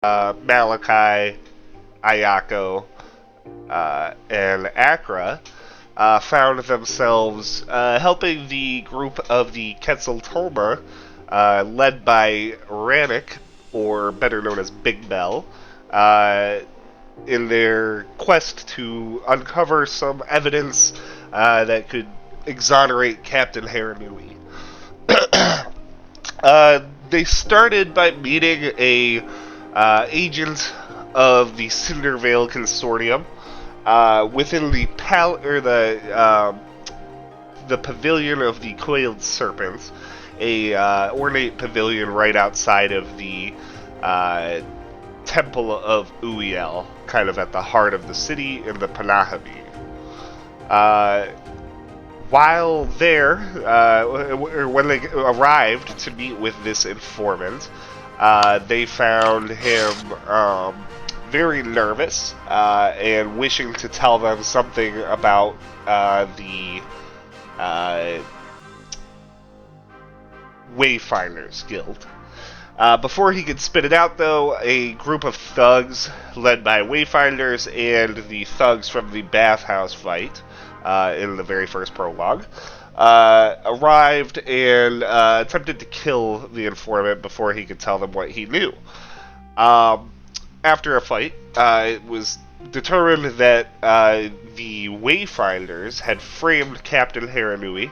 Malachi, Ayako, and Akra found themselves helping the group of the Ketzal Tolma, led by Rannick, or better known as Big Bell, in their quest to uncover some evidence that could exonerate Captain Haranui. They started by meeting a agent of the Cindervale Consortium within the pavilion of the Coiled Serpents, a ornate pavilion right outside of the Temple of Uiel, kind of at the heart of the city in the Panahabi. While there, or when they arrived to meet with this informant, they found him very nervous and wishing to tell them something about the Wayfinders Guild. Before he could spit it out, though, a group of thugs led by Wayfinders and the thugs from the bathhouse fight in the very first prologue arrived and attempted to kill the informant before he could tell them what he knew. After a fight, it was determined that the Wayfinders had framed Captain Haranui,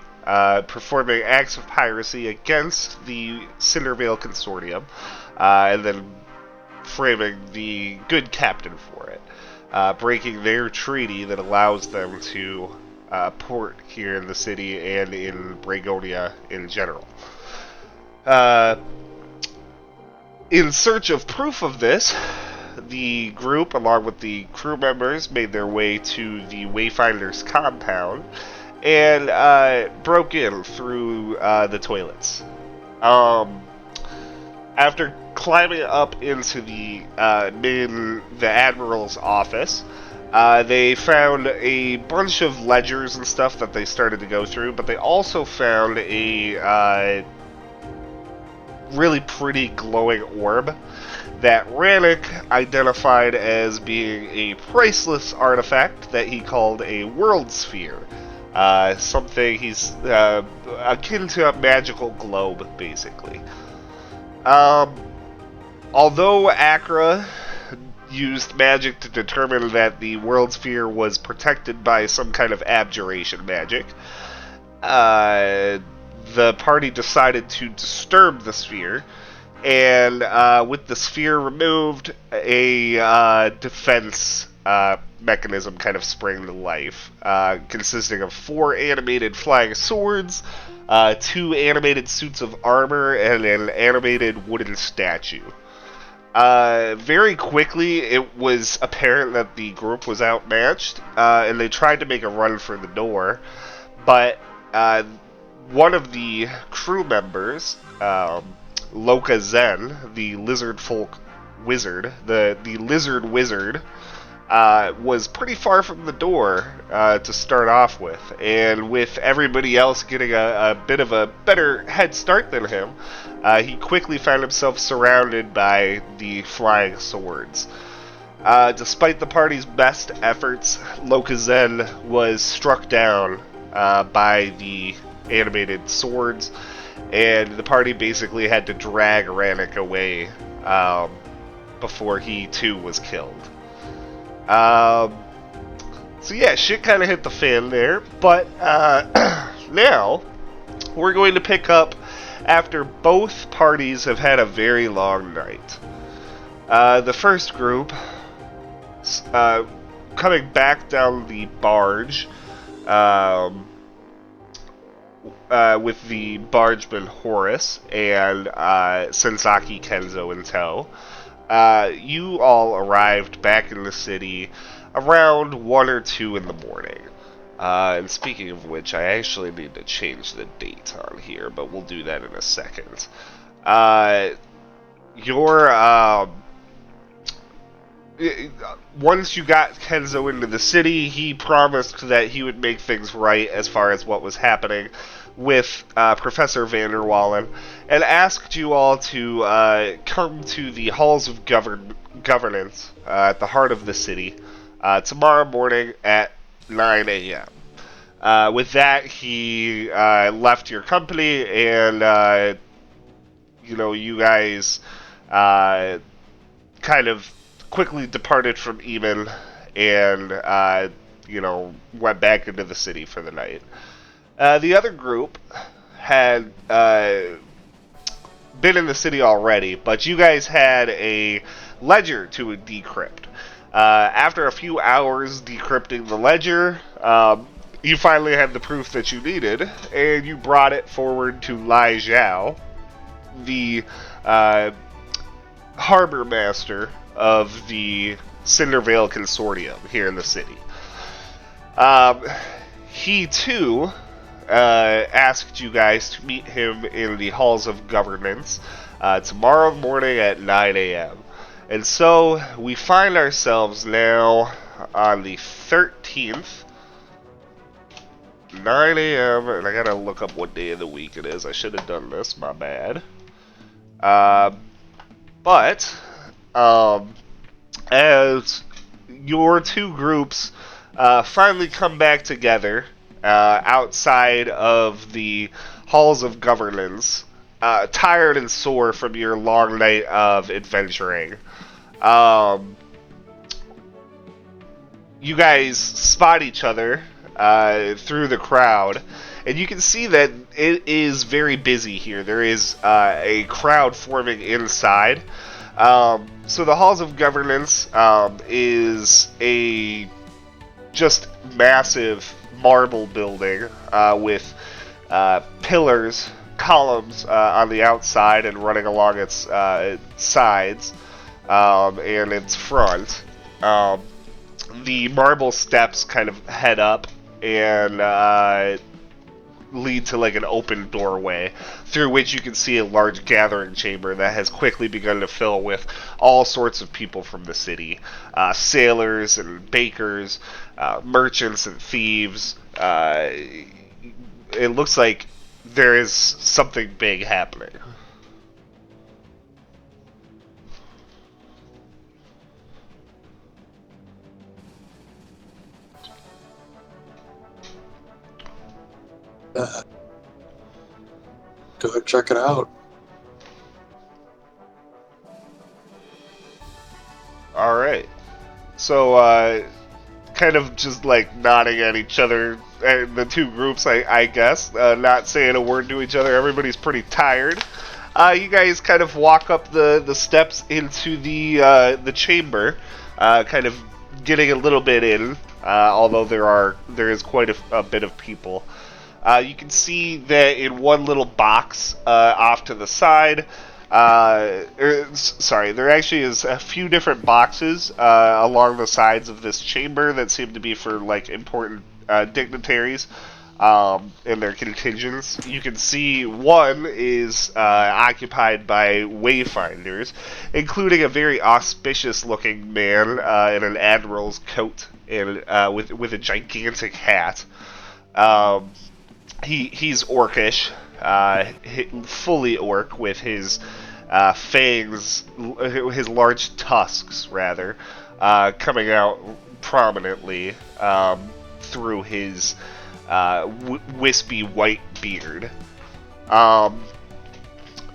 performing acts of piracy against the Cindervale Consortium, and then framing the good captain for it, breaking their treaty that allows them to port here in the city and in Bragonia in general. In search of proof of this, the group, along with the crew members, made their way to the Wayfinders compound and broke in through the toilets. After climbing up into the Admiral's office, they found a bunch of ledgers and stuff that they started to go through, but they also found a really pretty glowing orb that Rannick identified as being a priceless artifact that he called a world sphere. Something he's akin to a magical globe, basically. Although Akra used magic to determine that the world sphere was protected by some kind of abjuration magic, the party decided to disturb the sphere, and with the sphere removed, a defense mechanism kind of sprang to life, consisting of 4 animated flying swords, 2 animated suits of armor, and an animated wooden statue. Very quickly, it was apparent that the group was outmatched, and they tried to make a run for the door, but one of the crew members, Loka Zen, the lizard folk wizard, the lizard wizard, was pretty far from the door to start off with, and with everybody else getting a bit of a better head start than him, he quickly found himself surrounded by the flying swords. Despite the party's best efforts, Lokazen was struck down by the animated swords, and the party basically had to drag Rannick away before he too was killed. So yeah, shit kind of hit the fan there, but now we're going to pick up after both parties have had a very long night. The first group, coming back down the barge, with the bargeman Horace and Sensaki Kenzo in tow, you all arrived back in the city around 1 or 2 in the morning. And speaking of which, I actually need to change the date on here, but we'll do that in a second. Once you got Kenzo into the city, he promised that he would make things right as far as what was happening. with Professor Vanderwallen and asked you all to come to the halls of governance at the heart of the city tomorrow morning at 9 a.m. With that, he left your company, and you guys kind of quickly departed from Eamon and went back into the city for the night. The other group had been in the city already, but you guys had a ledger to decrypt. After a few hours decrypting the ledger, you finally had the proof that you needed, and you brought it forward to Lai Zhao, the harbor master of the Cindervale Consortium here in the city. He, too, asked you guys to meet him in the halls of governance tomorrow morning at 9 a.m. And so we find ourselves now on the 13th, 9 a.m., and I gotta look up what day of the week it is. I should have done this, my bad. But as your two groups finally come back together outside of the halls of governance, tired and sore from your long night of adventuring, you guys spot each other through the crowd, and you can see that it is very busy here. There is a crowd forming inside. So the halls of governance is a just massive marble building with pillars, columns on the outside and running along its sides and its front. The marble steps kind of head up and lead to like an open doorway through which you can see a large gathering chamber that has quickly begun to fill with all sorts of people from the city. Sailors and bakers, merchants and thieves. It looks like there is something big happening. Go check it out. Alright. So, kind of just like nodding at each other, the two groups, I guess, not saying a word to each other. Everybody's pretty tired. You guys kind of walk up the steps into the chamber, kind of getting a little bit in, although there is quite a bit of people. You can see that in one little box off to the side, there actually is a few different boxes along the sides of this chamber that seem to be for like important dignitaries and their contingents. You can see one is occupied by wayfinders, including a very auspicious-looking man in an admiral's coat and with a gigantic hat. He's orcish, fully orc with his fangs, his large tusks, rather, coming out prominently through his wispy white beard. At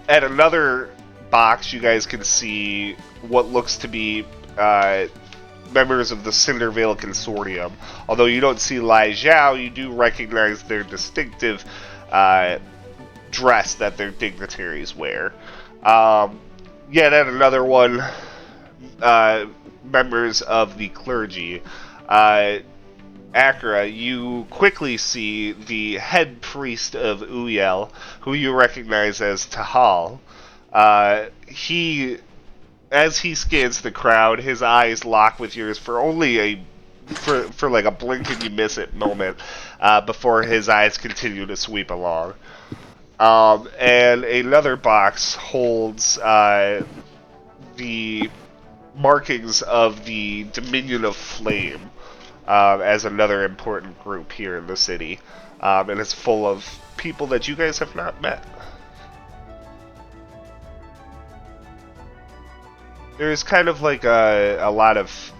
another box, you guys can see what looks to be members of the Cindervale Consortium. Although you don't see Lai Zhao, you do recognize their distinctive dress that their dignitaries wear. Yet at another one, members of the clergy. Akra, you quickly see the head priest of Uyel, who you recognize as Tahal. As he scans the crowd, his eyes lock with yours for only for like a blink and you miss it moment before his eyes continue to sweep along. And another box holds the markings of the Dominion of Flame, as another important group here in the city, and it's full of people that you guys have not met. There's kind of like a lot of,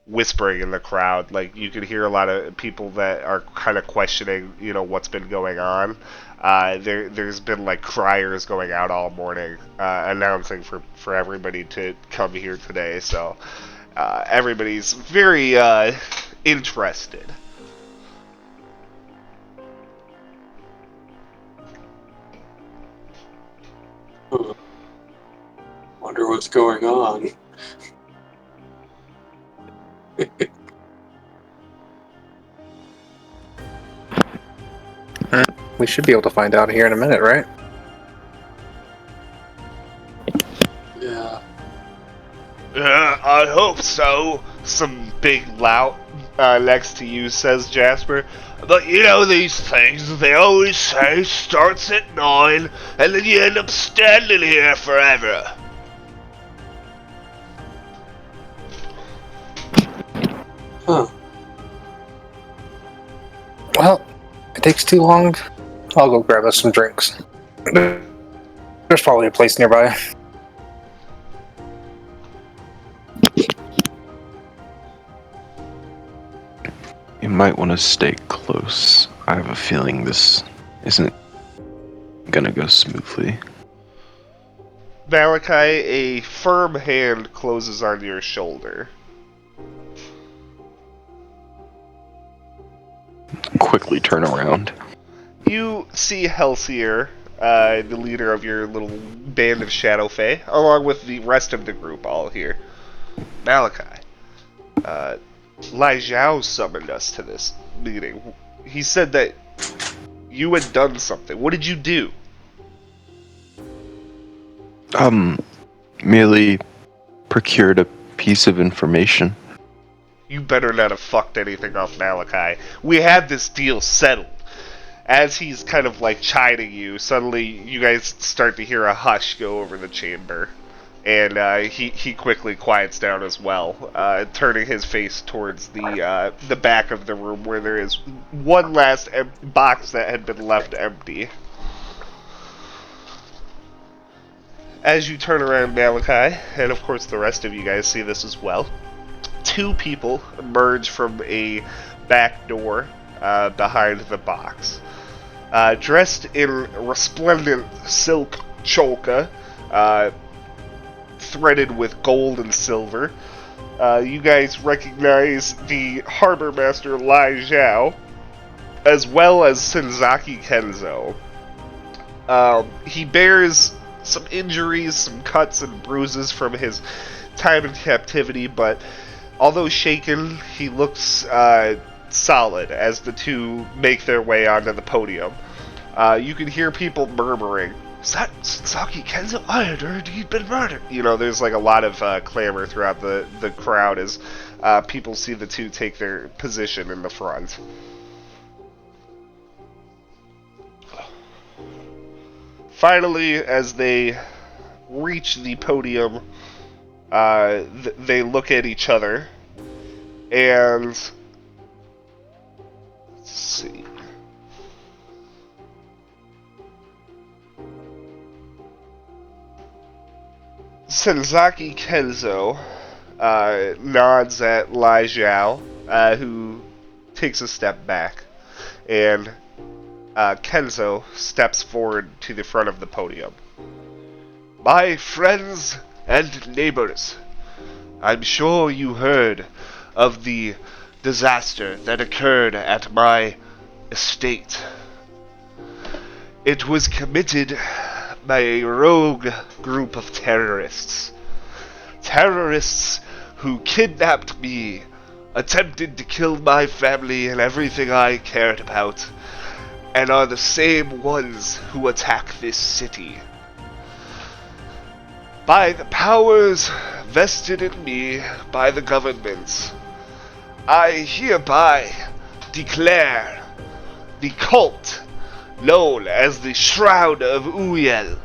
whispering in the crowd. Like, you could hear a lot of people that are kind of questioning, what's been going on. There's been like criers going out all morning, announcing for everybody to come here today. So everybody's very interested. Wonder what's going on. We should be able to find out here in a minute, right? Yeah. I hope so. Some big lout next to you says Jasper. But these things, they always say starts at 9, and then you end up standing here forever. Huh. Well, if it takes too long, I'll go grab us some drinks. There's probably a place nearby. You might want to stay close. I have a feeling this isn't gonna go smoothly. Malachi, a firm hand closes on your shoulder. Quickly turn around. You see Helsier, the leader of your little band of Shadow Fae, along with the rest of the group all here. Malachi, Lai Zhao summoned us to this meeting. He said that you had done something. What did you do? Merely procured a piece of information. You better not have fucked anything up, Malachi. We had this deal settled. As he's kind of like chiding you, suddenly you guys start to hear a hush go over the chamber. And he quickly quiets down as well, turning his face towards the back of the room where there is one last box that had been left empty. As you turn around, Malachi, and of course the rest of you guys see this as well, two people emerge from a back door behind the box. Dressed in resplendent silk cholka, threaded with gold and silver. You guys recognize the harbor master Lai Zhao, as well as Senzaki Kenzo. He bears some injuries, some cuts and bruises from his time in captivity, but although shaken, he looks solid as the two make their way onto the podium. You can hear people murmuring, "Is that Senzaki Kenzo? I had heard he'd been murdered." There's like a lot of clamor throughout the crowd as people see the two take their position in the front. Finally, as they reach the podium, they look at each other, and let's see. Senzaki Kenzo nods at Lai Zhao, who takes a step back, and Kenzo steps forward to the front of the podium. "My friends and neighbors, I'm sure you heard of the disaster that occurred at my estate. It was committed by a rogue group of terrorists. Terrorists who kidnapped me, attempted to kill my family and everything I cared about, and are the same ones who attack this city. By the powers vested in me by the government, I hereby declare the cult known as the Shroud of Uyel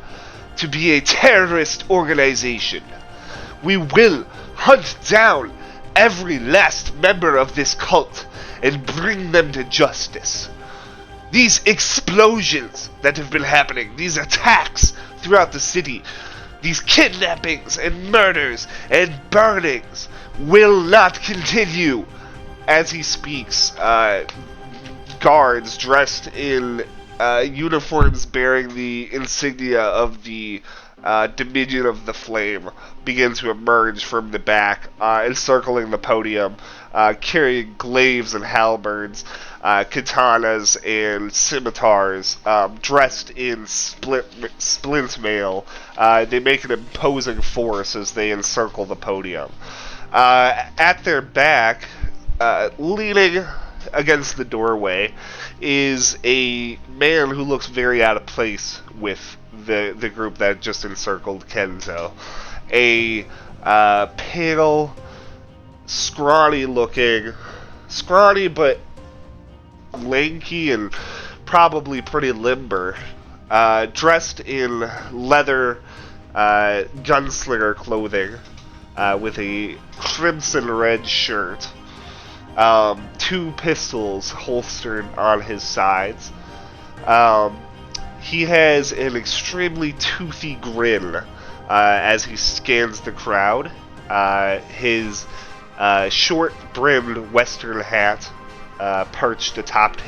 to be a terrorist organization. We will hunt down every last member of this cult and bring them to justice. These explosions that have been happening, these attacks throughout the city, these kidnappings and murders and burnings will not continue. As he speaks, guards dressed in uniforms bearing the insignia of the Dominion of the Flame begin to emerge from the back, encircling the podium, carrying glaives and halberds, katanas and scimitars, dressed in splint mail. They make an imposing force as they encircle the podium. At their back, leaning against the doorway, is a man who looks very out of place with the group that just encircled Kenzo. A pale, scrawny but lanky and probably pretty limber, dressed in leather gunslinger clothing, with a crimson red shirt, 2 pistols holstered on his sides. He has an extremely toothy grin as he scans the crowd. His short-brimmed western hat perched atop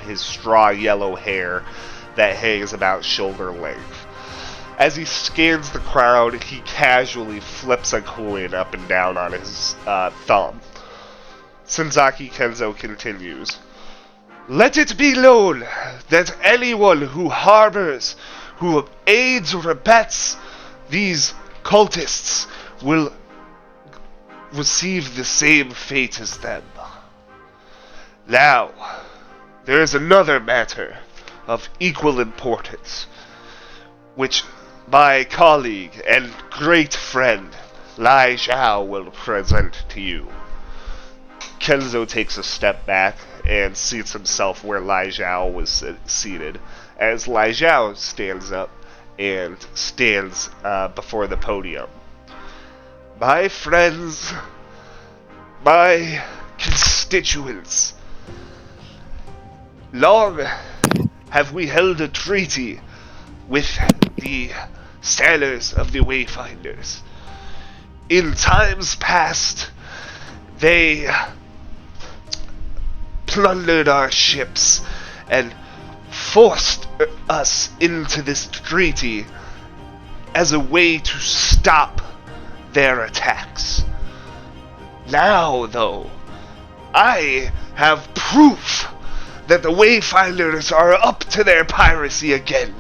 his straw yellow hair that hangs about shoulder length. As he scans the crowd, he casually flips a coin up and down on his thumb. Senzaki Kenzo continues. Let it be known that anyone who harbors, who aids or abets these cultists will receive the same fate as them. Now, there is another matter of equal importance, which my colleague and great friend, Lai Zhao, will present to you. Kenzo takes a step back and seats himself where Lai Zhao was seated, as Lai Zhao stands up and stands before the podium. My friends, my constituents, long have we held a treaty with the sailors of the Wayfinders. In times past, they plundered our ships and forced us into this treaty as a way to stop their attacks. Now, though, I have proof that the Wayfinders are up to their piracy again,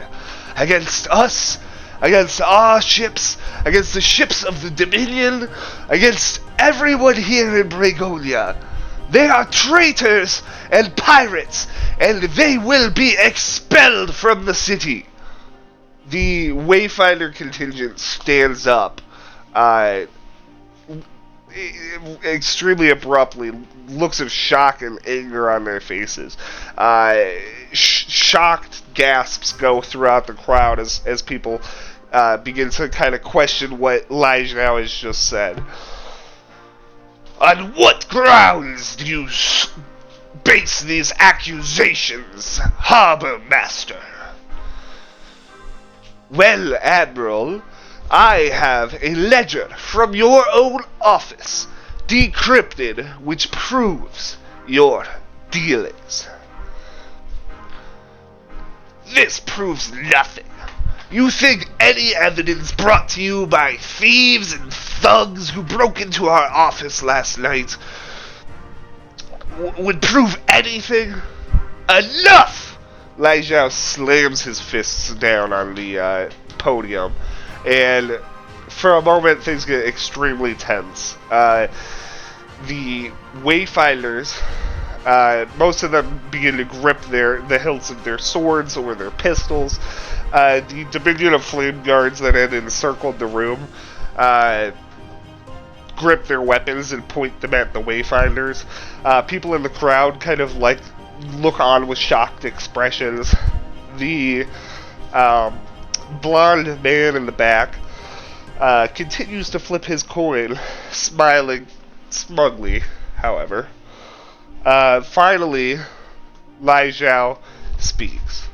against us, against our ships, against the ships of the Dominion, against everyone here in Bregonia. They are traitors and pirates, and they will be expelled from the city. The Wayfinder contingent stands up, extremely abruptly, looks of shock and anger on their faces. Shocked gasps go throughout the crowd as people begin to kind of question what Lai Zhao has just said. On what grounds do you base these accusations, Harbor Master? Well, Admiral, I have a ledger from your own office, decrypted, which proves your dealings. This proves nothing. You think any evidence brought to you by thieves and thugs who broke into our office last night would prove anything? Enough! Lai Zhao slams his fists down on the podium, and for a moment things get extremely tense. The Wayfinders, most of them begin to grip the hilts of their swords or their pistols. The Dominion of Flame Guards that had encircled the room grip their weapons and point them at the Wayfinders. People in the crowd kind of look on with shocked expressions. The blonde man in the back continues to flip his coin, smiling smugly, however. Finally, Lai Zhao speaks.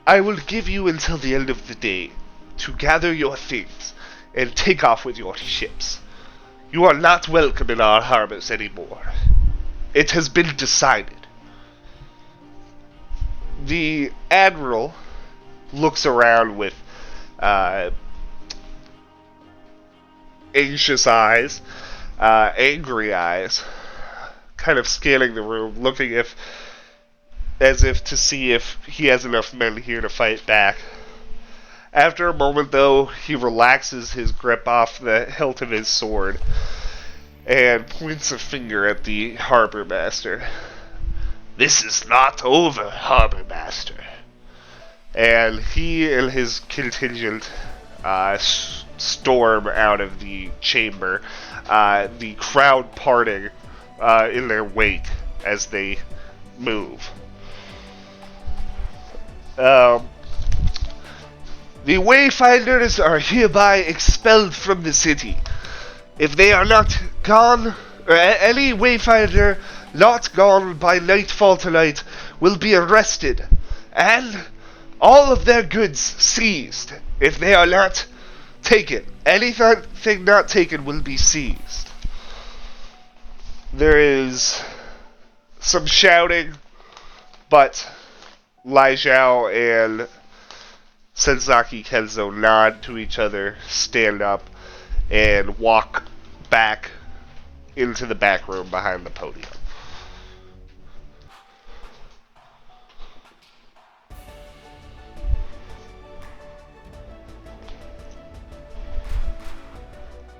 I will give you until the end of the day to gather your things and take off with your ships. You are not welcome in our harbors anymore. It has been decided. The Admiral looks around with anxious eyes, angry eyes, kind of scanning the room, looking as if to see if he has enough men here to fight back. After a moment, though, he relaxes his grip off the hilt of his sword and points a finger at the harbor master. This is not over, harbor master. And he and his contingent storm out of the chamber, the crowd parting in their wake as they move. The Wayfinders are hereby expelled from the city. If they are not gone, or any Wayfinder not gone by nightfall tonight will be arrested, and all of their goods seized. If they are not taken, anything not taken will be seized. There is some shouting, but Lai Zhao and Senzaki Kenzo nod to each other, stand up, and walk back into the back room behind the podium.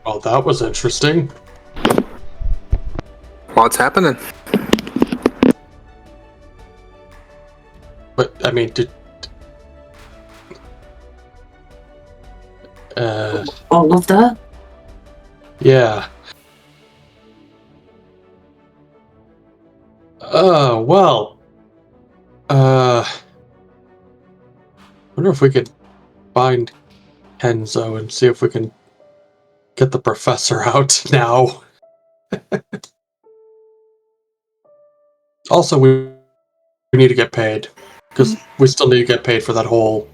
Well, that was interesting. What's happening? But, I mean, all of that? yeah. Well. Wonder if we could find Kenzo and see if we can get the professor out now. Also, we need to get paid. Because we still need to get paid for that whole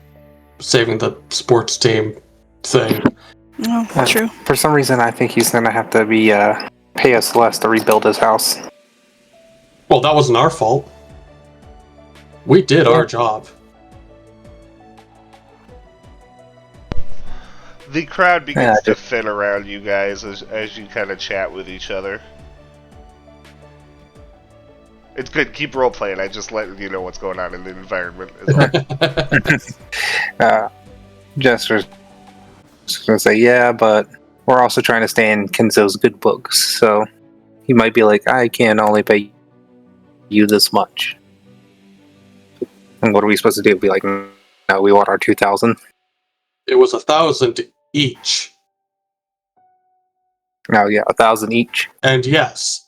saving the sports team thing. No, true. For some reason, I think he's gonna have to be pay us less to rebuild his house. Well, that wasn't our fault. We did our job. The crowd begins to thin around you guys as you kind of chat with each other. It's good. Keep role playing. I just let you know what's going on in the environment. Jester's gonna say, yeah, but we're also trying to stay in Kenzo's good books, so he might be like, I can only pay you this much. And what are we supposed to do? Be like, no, we want our 2,000. It was 1,000 each. Oh yeah, 1,000 each. And yes.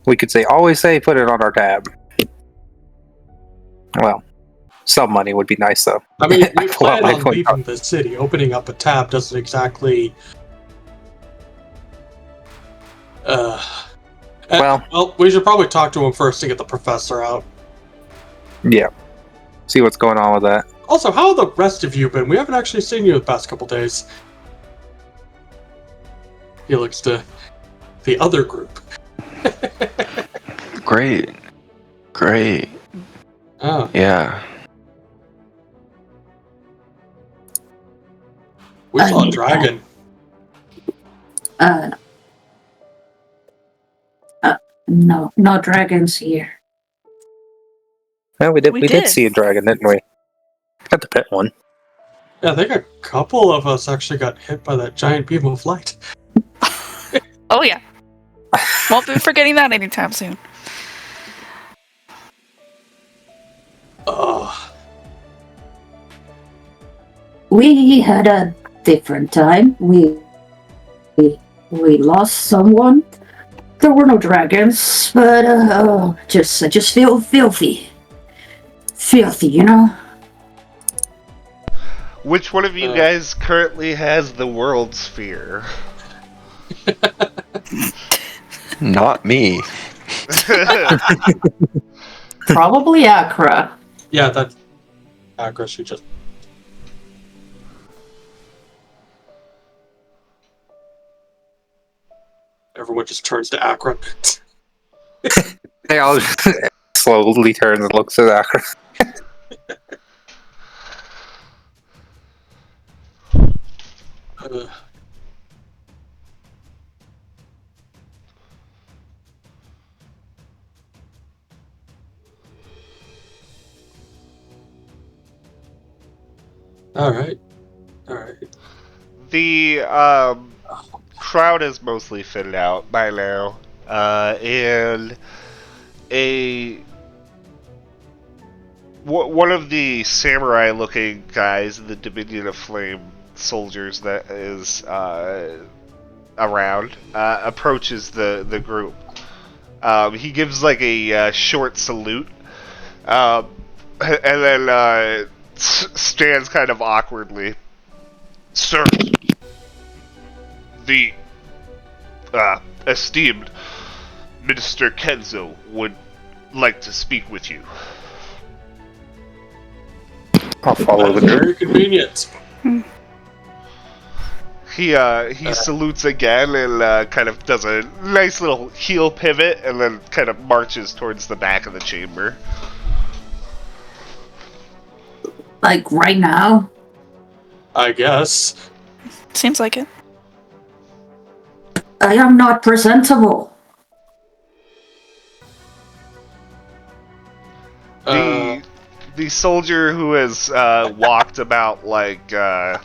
We could say, always say, put it on our tab. Well, some money would be nice, though. I mean, we plan on leaving the city. Opening up a tab doesn't exactly... well, we should probably talk to him first to get the professor out. Yeah. See what's going on with that. Also, how have the rest of you been? We haven't actually seen you the past couple days. He looks to the other group. Great. Oh. Yeah. We saw a dragon. No dragons here. Well, we did see a dragon, didn't we? Got the pet one. Yeah, I think a couple of us actually got hit by that giant beam of light. Oh yeah. Won't be forgetting that anytime soon. We had a different time. We lost someone. There were no dragons, but I just feel filthy, you know. Which one of you guys currently has the world sphere? Not me. Probably Accra. Yeah, that Accra should just. Everyone just turns to Accra. They all slowly turns and looks at Akron. All right. The crowd is mostly thinned out by now, and one of the samurai-looking guys, the Dominion of Flame soldiers that is around, approaches the group. He gives like a short salute, and then stands kind of awkwardly. Sir, the esteemed Minister Kenzo would like to speak with you. I'll follow the Very convenient. He salutes again and kind of does a nice little heel pivot and then kind of marches towards the back of the chamber. Like right now? I guess. Seems like it. I am not presentable. The soldier who has walked about like 10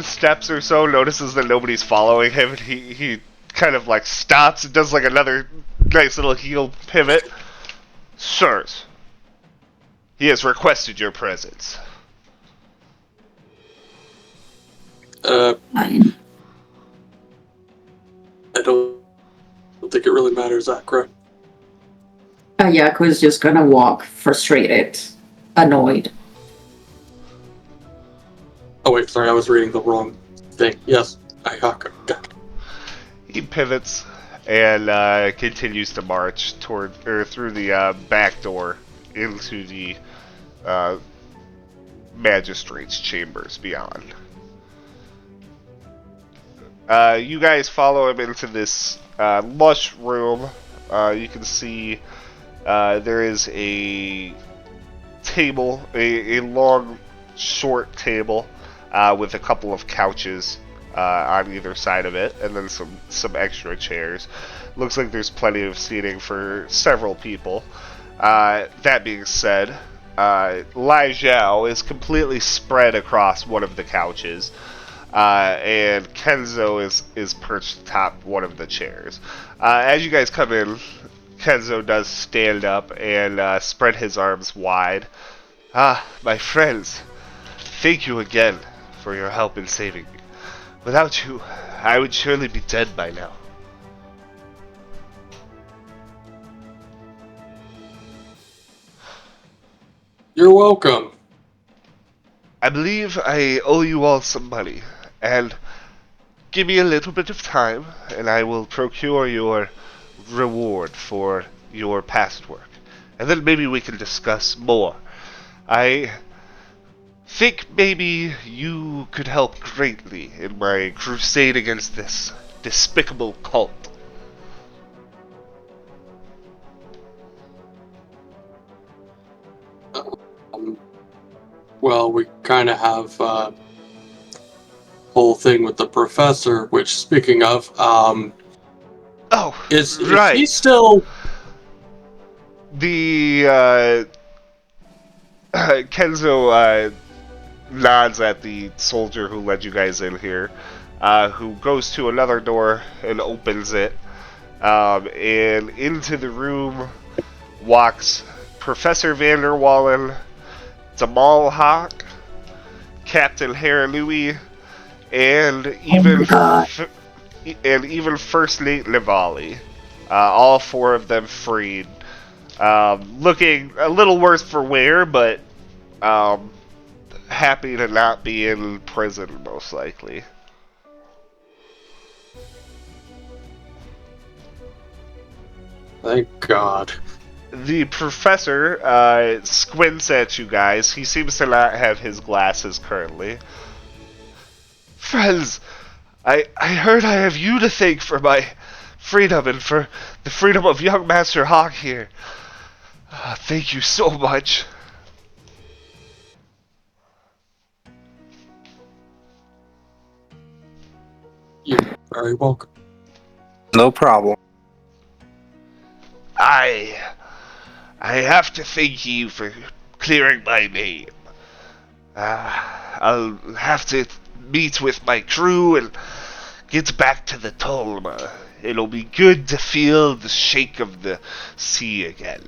steps or so notices that nobody's following him, and he kind of like stops and does like another nice little heel pivot. Sirs, he has requested your presence. I don't think it really matters, Accra. Ayako's just gonna walk frustrated, annoyed. Oh wait, sorry, I was reading the wrong thing. Yes, Ayaka. He pivots and continues to march through the back door into the magistrate's chambers beyond. You guys follow him into this lush room. You can see there is a table, a long, short table with a couple of couches on either side of it, and then some extra chairs. Looks like there's plenty of seating for several people. That being said, Lai Zhao is completely spread across one of the couches. And Kenzo is perched atop one of the chairs. As you guys come in, Kenzo does stand up and spread his arms wide. Ah, my friends, thank you again for your help in saving me. Without you, I would surely be dead by now. You're welcome. I believe I owe you all some money, and give me a little bit of time, and I will procure your reward for your past work. And then maybe we can discuss more. I think maybe you could help greatly in my crusade against this despicable cult. Well, we kind of have whole thing with the professor, which, speaking of, is right. he still... The Kenzo nods at the soldier who led you guys in here, who goes to another door and opens it, and into the room walks Professor Vanderwallen, Jamal Hawk, Captain Haralui, and even First Mate Nivali. All four of them freed. Looking a little worse for wear, but happy to not be in prison, most likely. Thank God. The professor squints at you guys. He seems to not have his glasses currently. Friends, I heard I have you to thank for my freedom and for the freedom of young Master Hawk here. Thank you so much. You're very welcome. No problem. I have to thank you for clearing my name. I'll have to meet with my crew and get back to the Tolma. It'll be good to feel the shake of the sea again.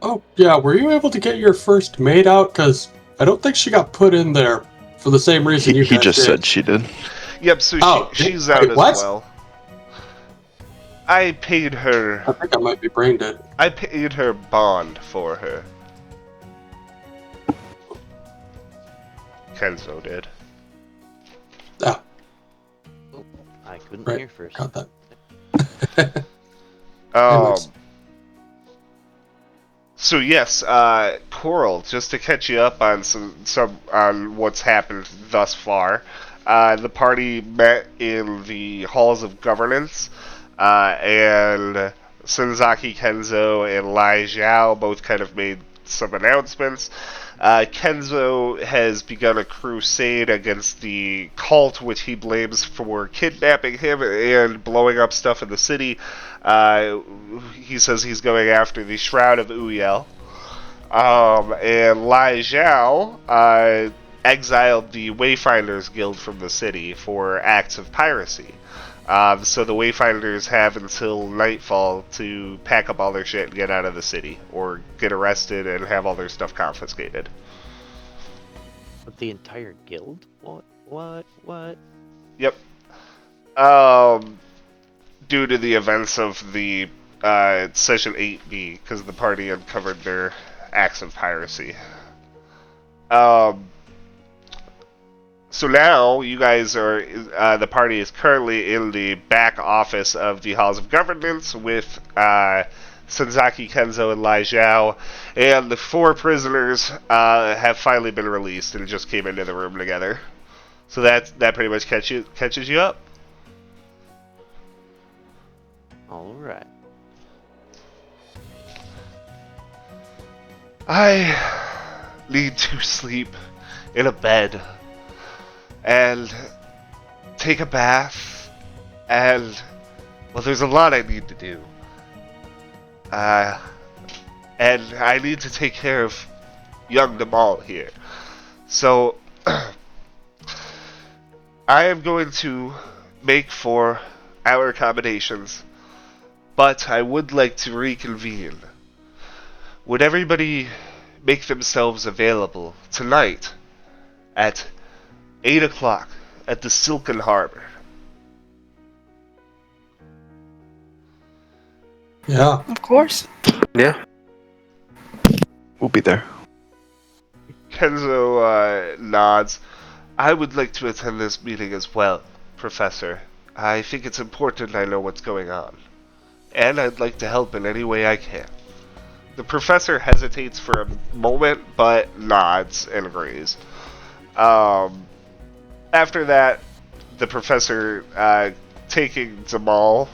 Oh, yeah, were you able to get your first maid out? Because I don't think she got put in there for the same reason you guys He just did. said she did. Yep, so she's out wait, as what? well. I paid her. I think I might be brain dead. I paid her bond for her. Kenzo did. Ah, I couldn't right. hear first. Got that. Um. So yes, Coral. Just to catch you up on some on what's happened thus far, the party met in the halls of governance, and Senzaki Kenzo and Lai Zhao both kind of made some announcements. Kenzo has begun a crusade against the cult, which he blames for kidnapping him and blowing up stuff in the city. He says he's going after the Shroud of Uyel. And Lai Zhao exiled the Wayfinders Guild from the city for acts of piracy. So the Wayfinders have until nightfall to pack up all their shit and get out of the city, or get arrested and have all their stuff confiscated. But the entire guild? What? Yep. Due to the events of the Session 8B, because the party uncovered their acts of piracy. So now, you guys are, the party is currently in the back office of the Halls of Governance with Senzaki Kenzo and Lai Zhao, and the 4 prisoners have finally been released and just came into the room together. So that pretty much catches you up. Alright. I need to sleep in a bed and take a bath, and, well, there's a lot I need to do. And I need to take care of young Damal here. So, I am going to make for our accommodations, but I would like to reconvene. Would everybody make themselves available tonight at 8 o'clock at the Silken Harbor? Yeah. Of course. Yeah. We'll be there. Kenzo nods. I would like to attend this meeting as well, Professor. I think it's important I know what's going on. And I'd like to help in any way I can. The professor hesitates for a moment, but nods and agrees. After that, the professor, taking Damal,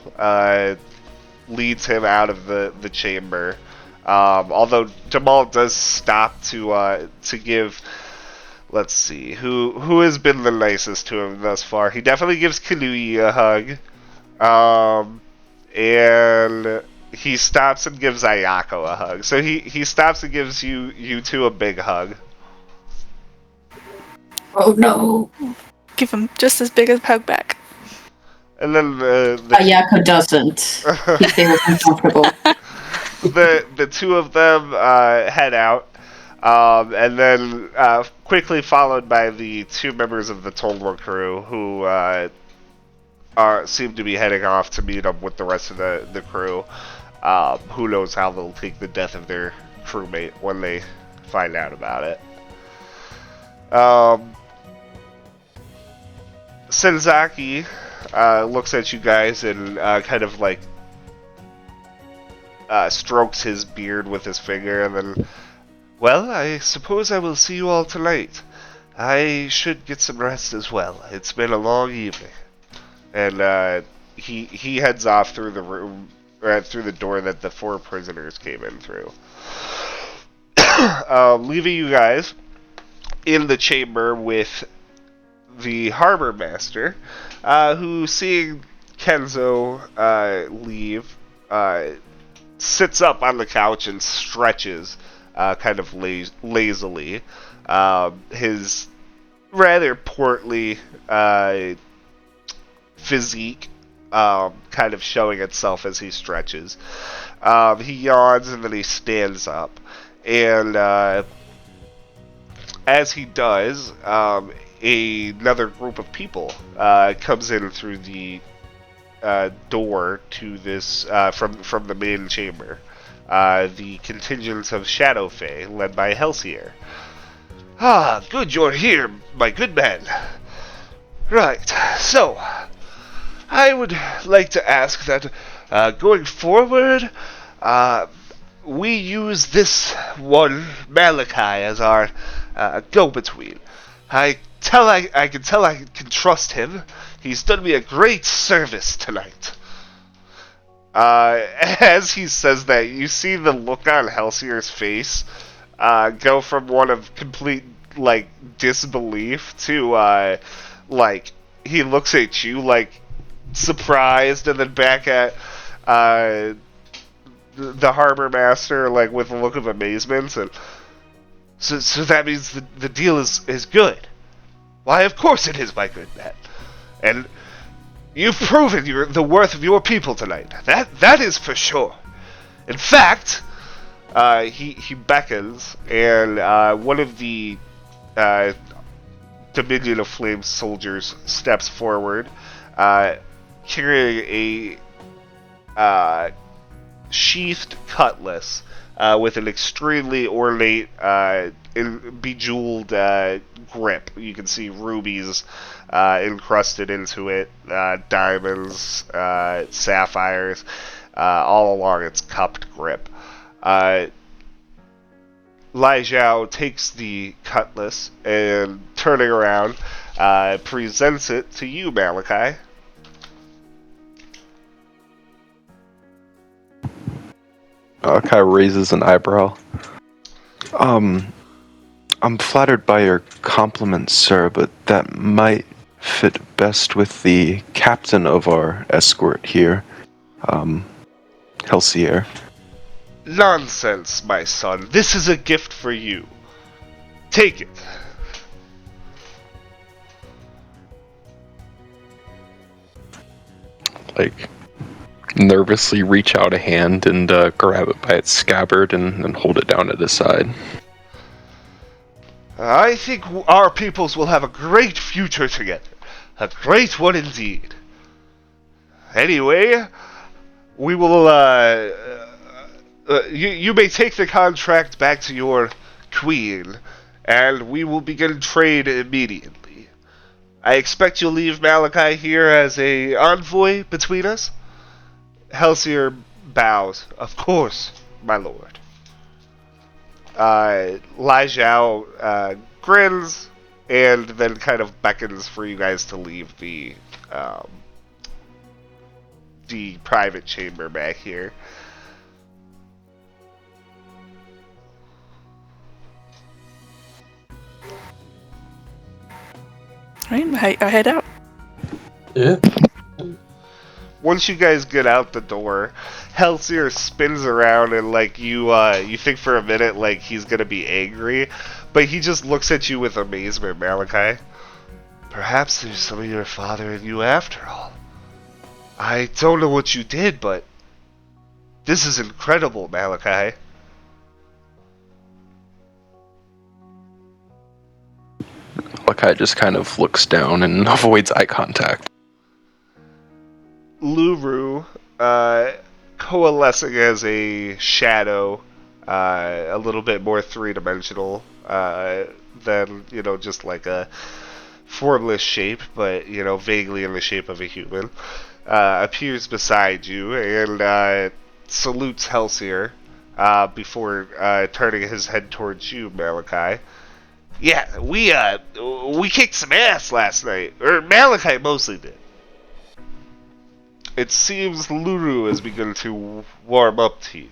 leads him out of the chamber. Although Damal does stop to give, let's see, who has been the nicest to him thus far? He definitely gives Kanui a hug. And he stops and gives Ayako a hug. So he stops and gives you two a big hug. Oh no. Give him just as big a hug back. And then Ayako doesn't. He feels uncomfortable. the two of them head out, and then quickly followed by the 2 members of the Tolma crew who seem to be heading off to meet up with the rest of the crew. Who knows how they'll take the death of their crewmate when they find out about it. Senzaki looks at you guys and kind of like strokes his beard with his finger, and then, well, I suppose I will see you all tonight. I should get some rest as well. It's been a long evening. And he heads off through the room, through the door that the 4 prisoners came in through. Leaving you guys in the chamber with the harbor master, who, seeing Kenzo leave, sits up on the couch and stretches kind of lazily. His rather portly physique kind of showing itself as he stretches. He yawns and then he stands up. And as he does, another group of people comes in through the door to this from the main chamber. The contingent of Shadow Fae, led by Helsier. Ah, good you're here, my good man. Right, so I would like to ask that going forward, we use this one, Malachi, as our go-between. I can tell I can trust him. He's done me a great service tonight. As he says that, you see the look on Helsier's face go from one of complete, like, disbelief to, like, he looks at you, like, surprised, and then back at the harbor master, like, with a look of amazement. And so that means the deal is good. Why, of course it is, my good man. And you've proven the worth of your people tonight. That is for sure. In fact, he beckons, and one of the Dominion of Flame soldiers steps forward, carrying a sheathed cutlass with an extremely ornate, bejeweled grip. You can see rubies encrusted into it, diamonds, sapphires, all along its cupped grip. Lai Zhao takes the cutlass and, turning around, presents it to you, Malachi. Kai raises an eyebrow. I'm flattered by your compliment, sir, but that might fit best with the captain of our escort here, Helsier. Nonsense, my son. This is a gift for you. Take it. Like, nervously reach out a hand and grab it by its scabbard and hold it down at his side. I think our peoples will have a great future together. A great one indeed. Anyway, we will, you may take the contract back to your queen, and we will begin trade immediately. I expect you'll leave Malachi here as a envoy between us? Helsier bows. Of course, my lord. Lai Zhao grins and then kind of beckons for you guys to leave the private chamber back here. Alright, I head out. Yeah. Once you guys get out the door, Helsier spins around and like you think for a minute like he's gonna be angry, but he just looks at you with amazement, Malachi. Perhaps there's some of your father in you after all. I don't know what you did, but this is incredible, Malachi. Malachi just kind of looks down and avoids eye contact. Luru, coalescing as a shadow, a little bit more three-dimensional than, just like a formless shape, but, vaguely in the shape of a human, appears beside you and salutes Helsier before turning his head towards you, Malachi. Yeah, we kicked some ass last night, or Malachi mostly did. It seems Luru has begun to warm up to you.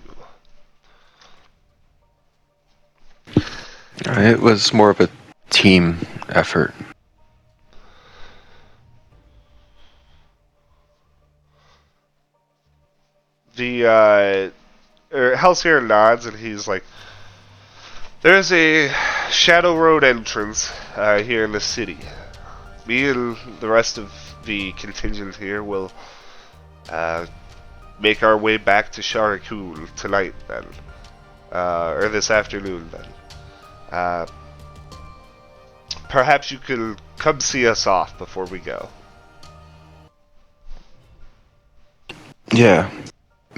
It was more of a team effort. The Halcyon nods and he's like, "There's a Shadow Road entrance here in the city. Me and the rest of the contingent here will make our way back to Sharakul tonight then. Or this afternoon then. Perhaps you could come see us off before we go." Yeah,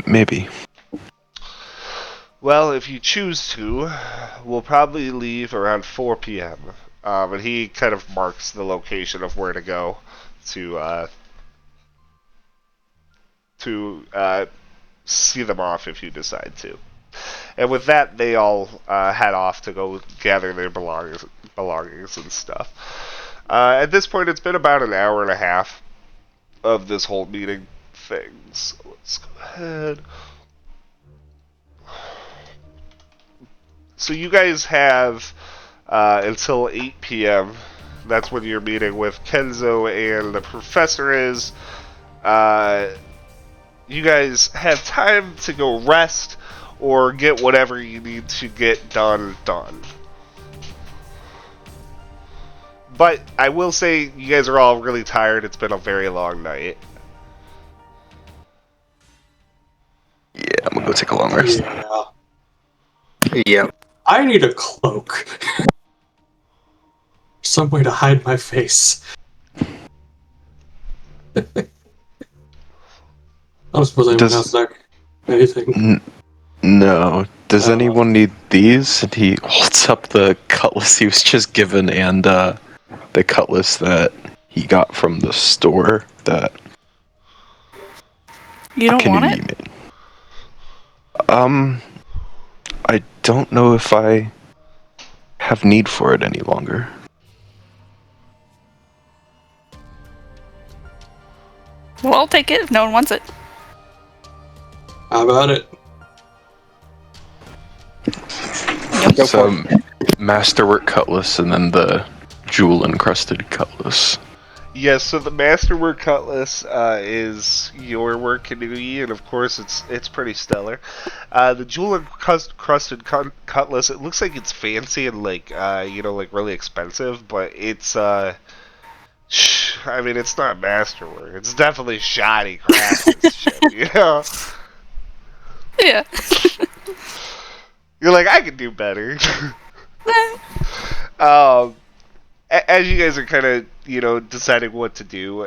maybe. Well, if you choose to, we'll probably leave around 4 p.m. And he kind of marks the location of where to go to see them off if you decide to. And with that, they all head off to go gather their belongings and stuff. At this point, it's been about an hour and a half of this whole meeting thing. So let's go ahead. So you guys have until 8 p.m. That's when your meeting with Kenzo and the professor is. You guys have time to go rest or get whatever you need to get done. But I will say you guys are all really tired. It's been a very long night. Yeah, I'm gonna go take a long rest. Yeah. Yep. I need a cloak. Some way to hide my face. I don't suppose anyone has that. Anything. No. Does anyone need these? And he holds up the cutlass he was just given and the cutlass that he got from the store that You don't want it? I don't know if I have need for it any longer. Well, I'll take it if no one wants it. How about it? Go So, for it. masterwork cutlass and then the jewel-encrusted cutlass. Yes, so the Masterwork Cutlass is your work, Kanui, and of course it's pretty stellar. The jewel-encrusted cutlass, it looks like it's fancy and like really expensive, but it's I mean, it's not masterwork. It's definitely shoddy craftsmanship, Yeah. You're like, I could do better. As you guys are kind of, deciding what to do,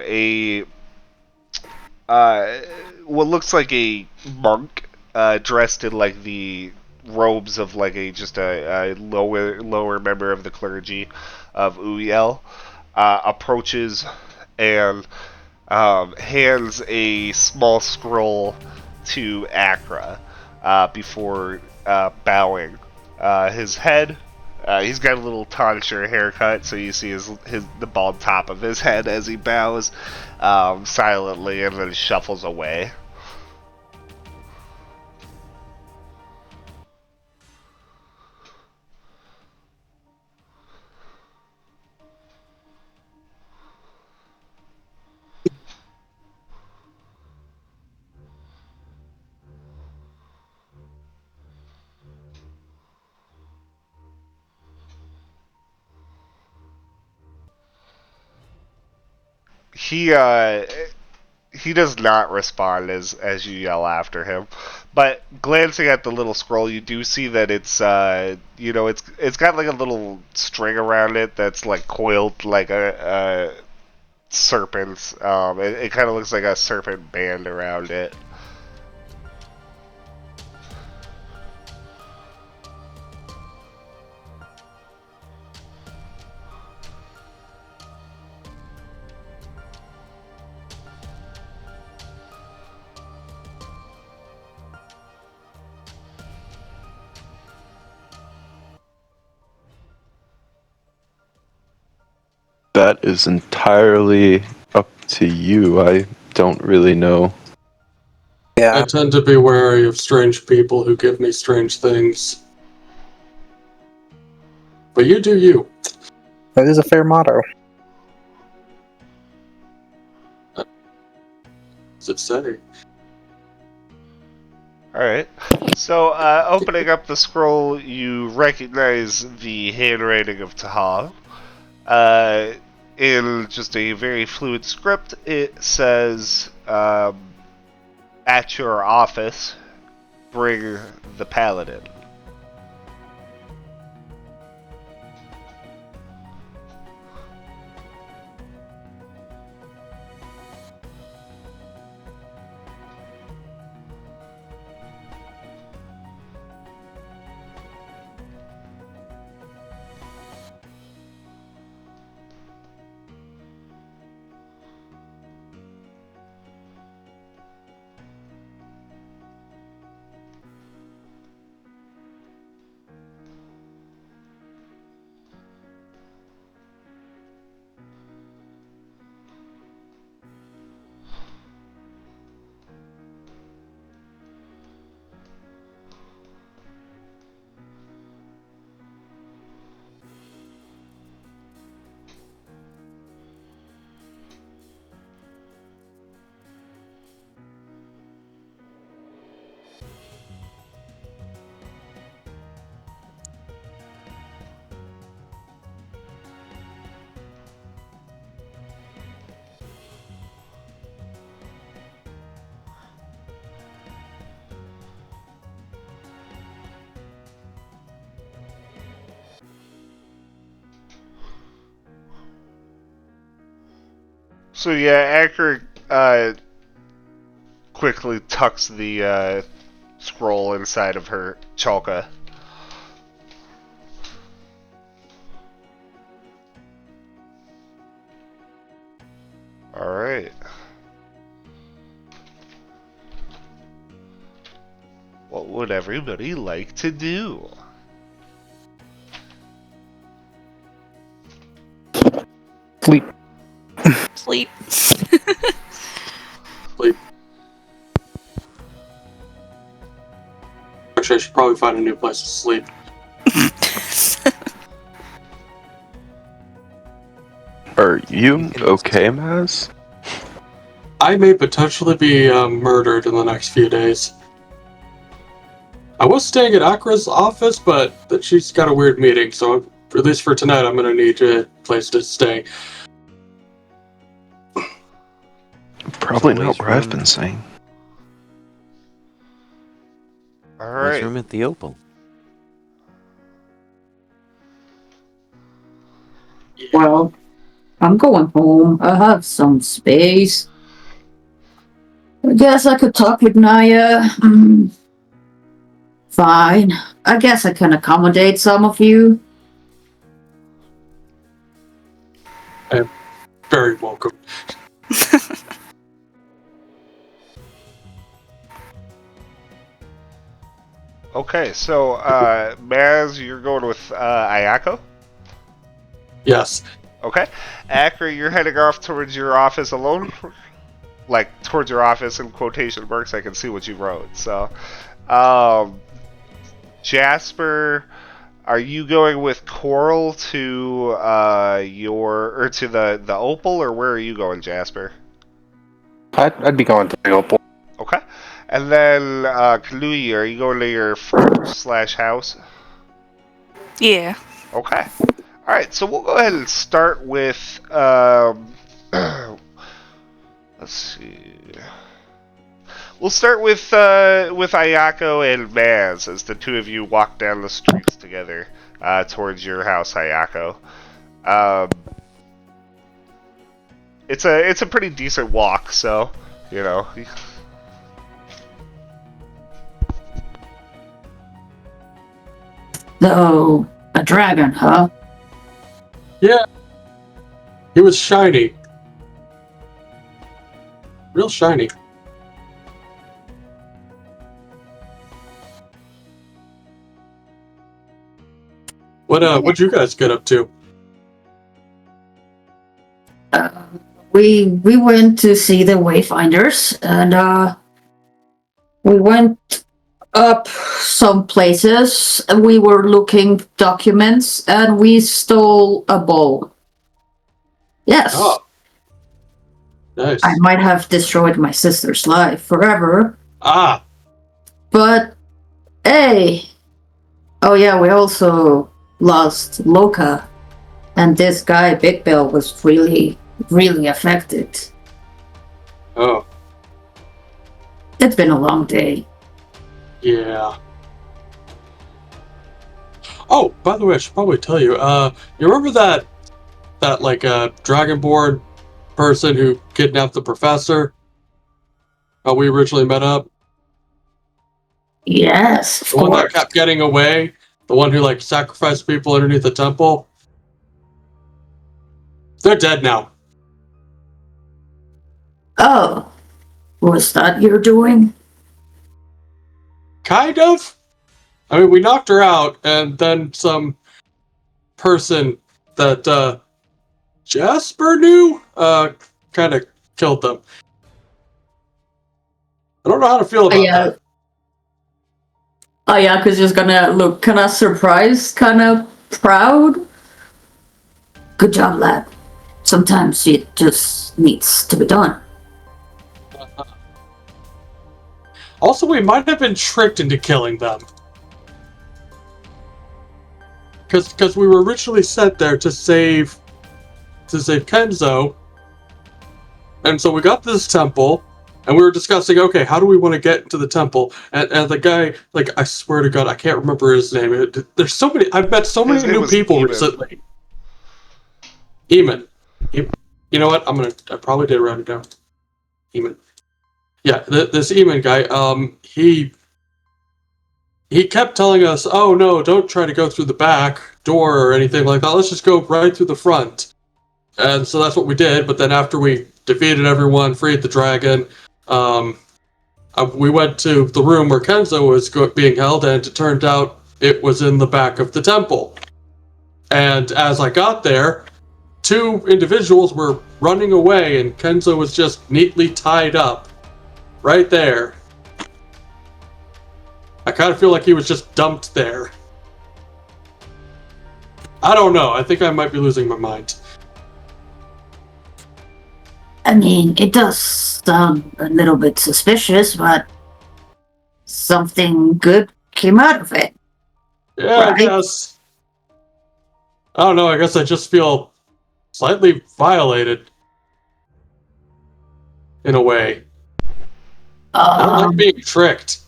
what looks like a monk, dressed in like the robes of like a lower member of the clergy of Uyel, approaches and hands a small scroll to Akra before bowing his head. He's got a little tonsure haircut, so you see the bald top of his head as he bows silently and then shuffles away. He does not respond as you yell after him, but glancing at the little scroll, you do see that it's it's got like a little string around it that's like coiled like a serpent. It kind of looks like a serpent band around it. that is entirely up to you. I don't really know. I Yeah, tend to be wary of strange people who give me strange things. But you do you. that is a fair motto. Does it say? Alright. So, opening up the scroll, you recognize the handwriting of Taha. In just a very fluid script, it says, at your office, bring the paladin. So yeah, Acker quickly tucks the scroll inside of her chalka. Alright. What would everybody like to do? Sleep. Sleep. Sleep. Actually, I should probably find a new place to sleep. Are you okay, Maz? I may potentially be murdered in the next few days. I was staying at Akra's office, but she's got a weird meeting, so at least for tonight, I'm gonna need a place to stay. Probably There's not always what I've room- been saying. There's Alright. room at the Opal. Well, I'm going home. I have some space. I guess I could talk with Naya. Fine. I guess I can accommodate some of you. Very welcome. Okay, so Maz, you're going with Ayako? Yes. Okay. Acker, you're heading off towards your office alone? Like, towards your office in quotation marks, I can see what you wrote. So, Jasper, are you going with Coral to to the Opal, or where are you going, Jasper? I'd be going to the Opal. Okay. And then, Kalui, are you going to your farm/house? Yeah. Okay. Alright, so we'll go ahead and start with, let's see. We'll start with Ayako and Maz as the two of you walk down the streets together towards your house, Ayako. It's a pretty decent walk, so you know. Oh, a dragon, huh? Yeah. He was shiny. Real shiny. What'd you guys get up to? we went to see the Wayfinders, and we went up some places, and we were looking documents, and we stole a bowl. Yes. Oh. Nice. I might have destroyed my sister's life forever, Ah. but hey. Oh yeah, we also lost Loka, and this guy Big Bill was really affected. Oh. It's been a long day. Yeah. Oh, by the way, I should probably tell you. You remember that like Dragonborn person who kidnapped the professor? How we originally met up? Yes, of The one that course. kept getting away? The one who like sacrificed people underneath the temple? They're dead now. Oh, was that your doing? Kind of. I mean, we knocked her out, and then some person that Jasper knew kind of killed them. I don't know how to feel about that. Oh yeah, because he's gonna look kind of surprised, kind of proud. Good job, lad. Sometimes it just needs to be done. Also, we might have been tricked into killing them. Because we were originally sent there to save Kenzo. And so we got to this temple, and we were discussing, okay, how do we want to get into the temple? And the guy, like, I swear to God, I can't remember his name. There's so many, I've met so many new people Eamon. recently. Eamon. You know what? I probably did write it down. Eamon. Yeah, this Eamon guy, he kept telling us, oh no, don't try to go through the back door or anything like that. Let's just go right through the front. And so that's what we did. But then after we defeated everyone, freed the dragon, we went to the room where Kenzo was being held, and it turned out it was in the back of the temple. And as I got there, 2 individuals were running away, and Kenzo was just neatly tied up right there. I kind of feel like he was just dumped there. I don't know. I think I might be losing my mind. I mean, it does sound a little bit suspicious, but something good came out of it. Yeah, Right. I guess. I don't know. I guess I just feel slightly violated. In a way. I don't like being tricked.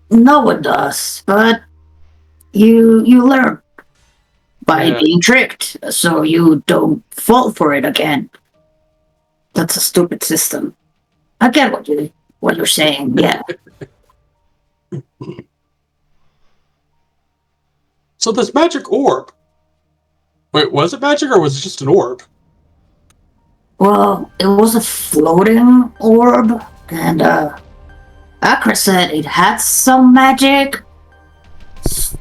No one does, but you learn by being tricked, so you don't fall for it again. That's a stupid system. I get what you're saying, yeah. So this magic orb. Wait, was it magic or was it just an orb? Well, it was a floating orb, and Akra said it had some magic, so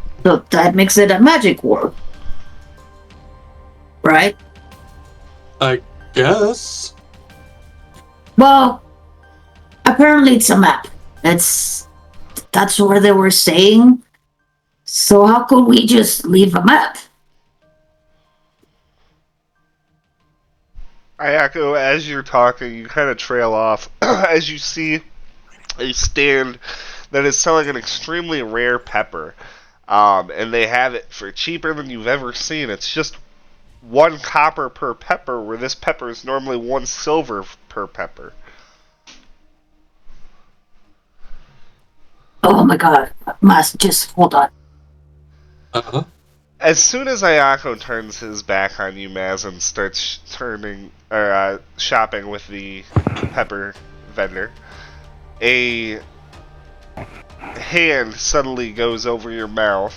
that makes it a magic orb. Right? I guess. Well, apparently it's a map. That's what they were saying. So how could we just leave a map? Ayako, as you're talking, you kind of trail off as you see a stand that is selling an extremely rare pepper. And they have it for cheaper than you've ever seen. It's just 1 copper per pepper, where this pepper is normally 1 silver per pepper. Oh my god. Just hold on. Uh-huh. As soon as Ayako turns his back on you, Maz, and starts shopping with the pepper vendor, a hand suddenly goes over your mouth.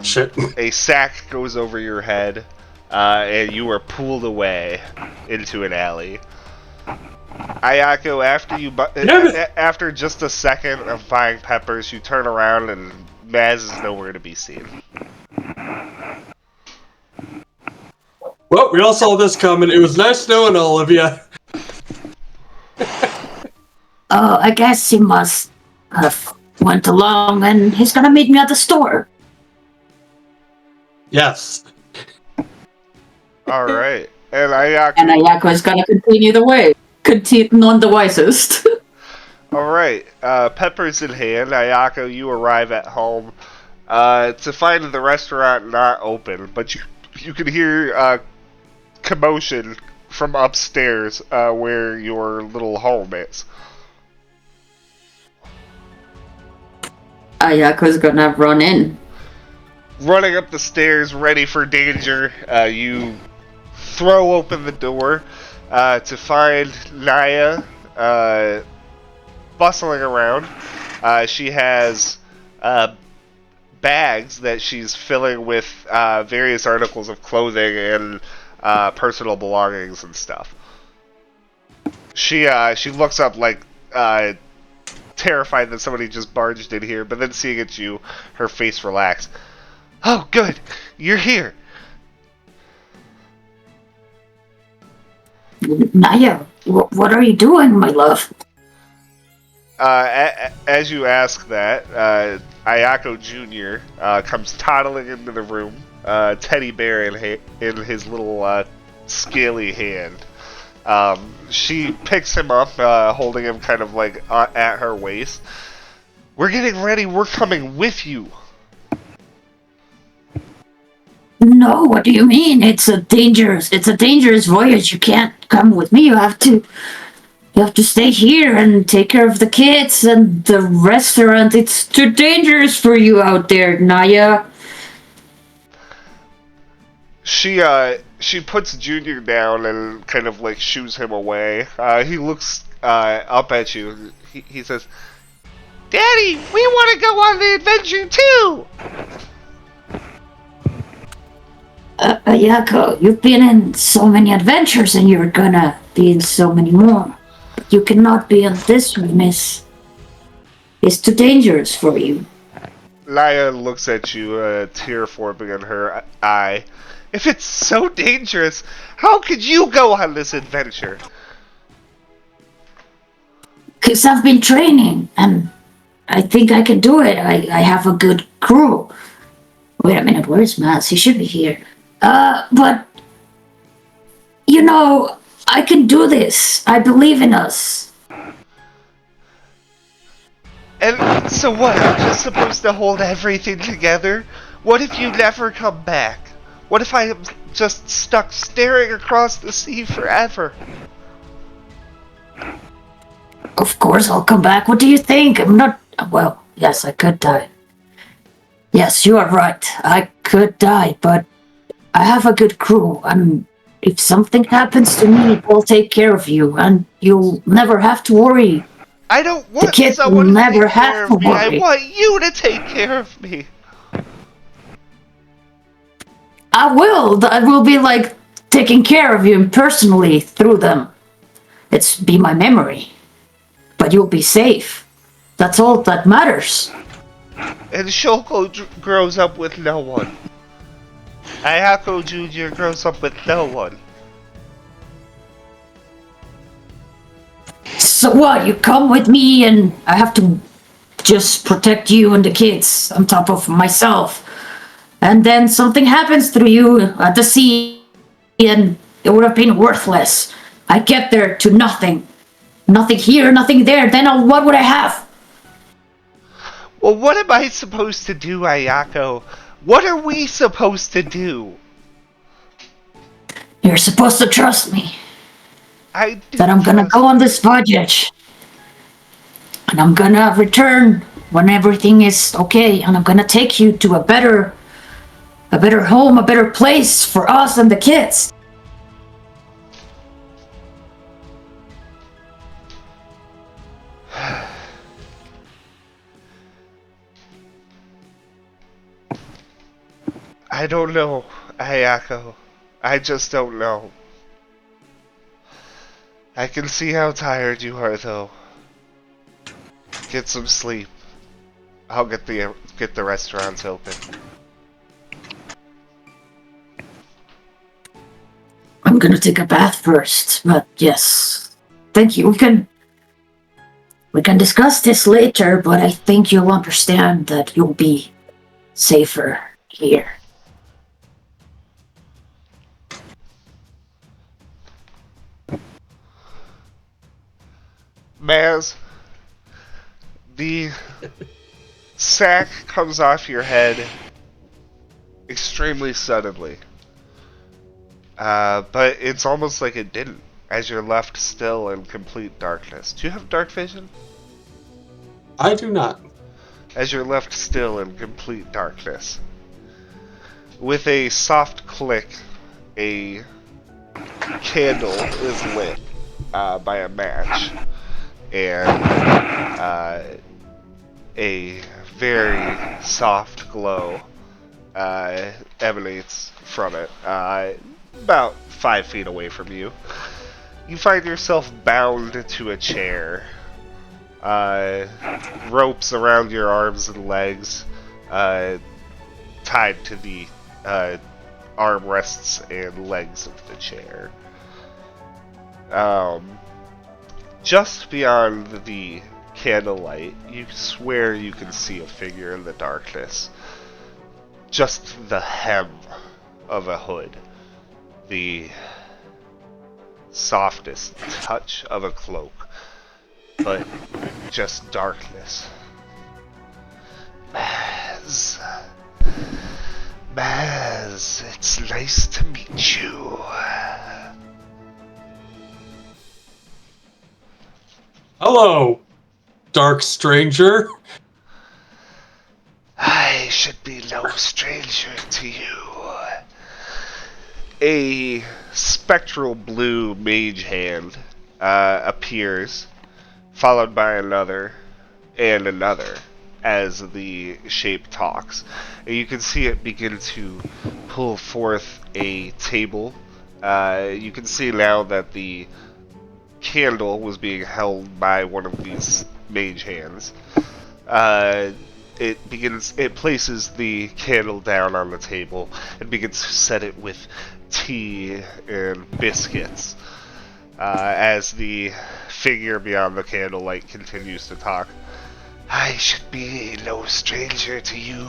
Shit. A sack goes over your head, and you are pulled away into an alley. Ayako, after just a second of buying peppers, you turn around and Maz is nowhere to be seen. Well, we all saw this coming. It was nice knowing all of you. Oh, I guess he must have went along and he's gonna meet me at the store. Yes. All right, and Ayako. And Ayako is gonna continue the way. Continue on the wisest. All right, peppers in hand, Ayako, you arrive at home to find the restaurant not open, but you can hear commotion from upstairs where your little home is. Ayako's gonna run in. Running up the stairs, ready for danger, you throw open the door to find Naya bustling around. She has bags that she's filling with various articles of clothing and personal belongings and stuff. She looks up like terrified that somebody just barged in here, but then seeing it's you, her face relaxed. Oh, good, you're here. Naya, what are you doing, my love? As you ask that, Ayako Jr. Comes toddling into the room, teddy bear in his little scaly hand. She picks him up, holding him kind of like at her waist. We're getting ready. We're coming with you. No, what do you mean? It's a dangerous voyage. You can't come with me. You have to stay here and take care of the kids and the restaurant. It's too dangerous for you out there, Naya. She puts Junior down and kind of like shoos him away. He looks up at you. He says, "Daddy, we want to go on the adventure too." Ayako, you've been in so many adventures and you're gonna be in so many more. But you cannot be on this one, miss. It's too dangerous for you. Naya looks at you, a tear forming in her eye. If it's so dangerous, how could you go on this adventure? 'Cause I've been training and I think I can do it. I have a good crew. Wait a minute, where's Maz? He should be here. But you know, I can do this. I believe in us. And so what? I'm just supposed to hold everything together? What if you never come back? What if I am just stuck staring across the sea forever? Of course I'll come back. What do you think? I'm not... Well, yes, I could die. Yes, you are right. I could die, but I have a good crew, and if something happens to me, they'll take care of you, and you'll never have to worry. I don't want The kids someone will to never take care have of to me. I worry. want you to take care of me. I will be like taking care of you personally through them. It's be my memory. But you'll be safe. That's all that matters. And Shoko grows up with no one. Ayako Jr. grows up with no one. So what, you come with me and I have to just protect you and the kids on top of myself. And then something happens to you at the sea and it would have been worthless. I get there to nothing. Nothing here, nothing there. Then what would I have? Well, what am I supposed to do, Ayako? What are we supposed to do? You're supposed to trust me. I do That I'm gonna trust go on this voyage. And I'm gonna return when everything is okay. And I'm gonna take you to a better home, a better place for us and the kids. I don't know, Ayako. I just don't know. I can see how tired you are, though. Get some sleep. I'll get the restaurants open. gonna take a bath first, but yes. Thank you. We can discuss this later, but I think you'll understand that you'll be safer here. Maz, the sack comes off your head extremely suddenly. But it's almost like it didn't, as you're left still in complete darkness. Do you have dark vision? I do not. As you're left still in complete darkness. With a soft click, a candle is lit by a match. And a very soft glow emanates from it, about 5 feet away from you. You find yourself bound to a chair. Ropes around your arms and legs, tied to the armrests and legs of the chair. Just beyond the candlelight, you swear you can see a figure in the darkness. Just the hem of a hood. The softest touch of a cloak. But just darkness. Maz, it's nice to meet you. Hello, dark stranger. I should be no stranger to you. A spectral blue mage hand appears, followed by another and another as the shape talks. And you can see it begin to pull forth a table. You can see now that the candle was being held by one of these mage hands. It places the candle down on the table and begins to set it with tea and biscuits. As the figure beyond the candlelight continues to talk. I should be no stranger to you,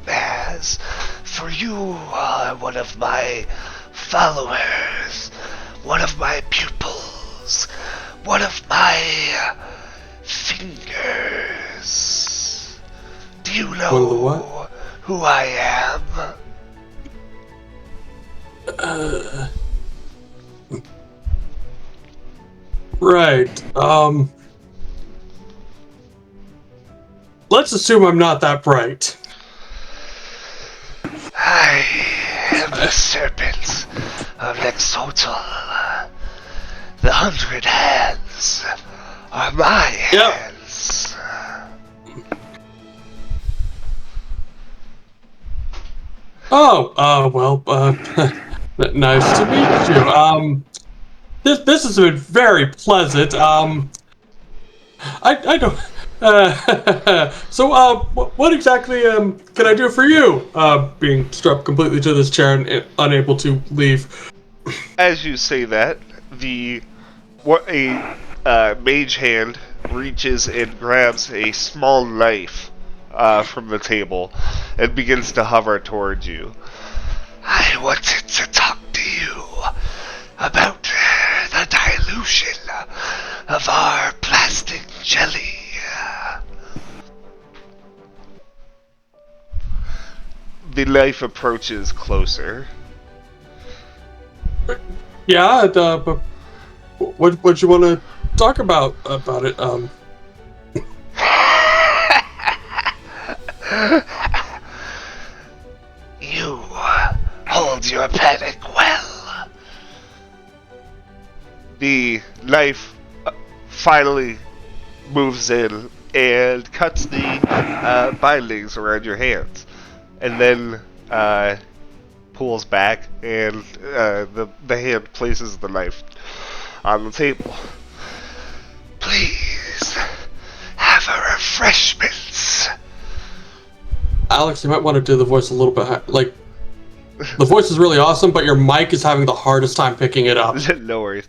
Maz, for you are one of my followers, one of my pupils, one of my fingers. Do you know who I am? Right. Let's assume I'm not that bright. I am the serpent of Nexotl. The 100 hands are my hands. Oh, well, nice to meet you. This has been very pleasant. I don't. So, what exactly can I do for you? Being strapped completely to this chair and unable to leave. As you say that, a mage hand reaches and grabs a small knife from the table and begins to hover towards you. I wanted to talk to you about the dilution of our plastic jelly. The knife approaches closer. Yeah, but what you want to talk about it? You hold your panic well. The knife finally moves in and cuts the bindings around your hands, and then pulls back, and the hand places the knife on the table. Please have a refreshment. Alex, you might want to do the voice a little bit The voice is really awesome, but your mic is having the hardest time picking it up. No worries.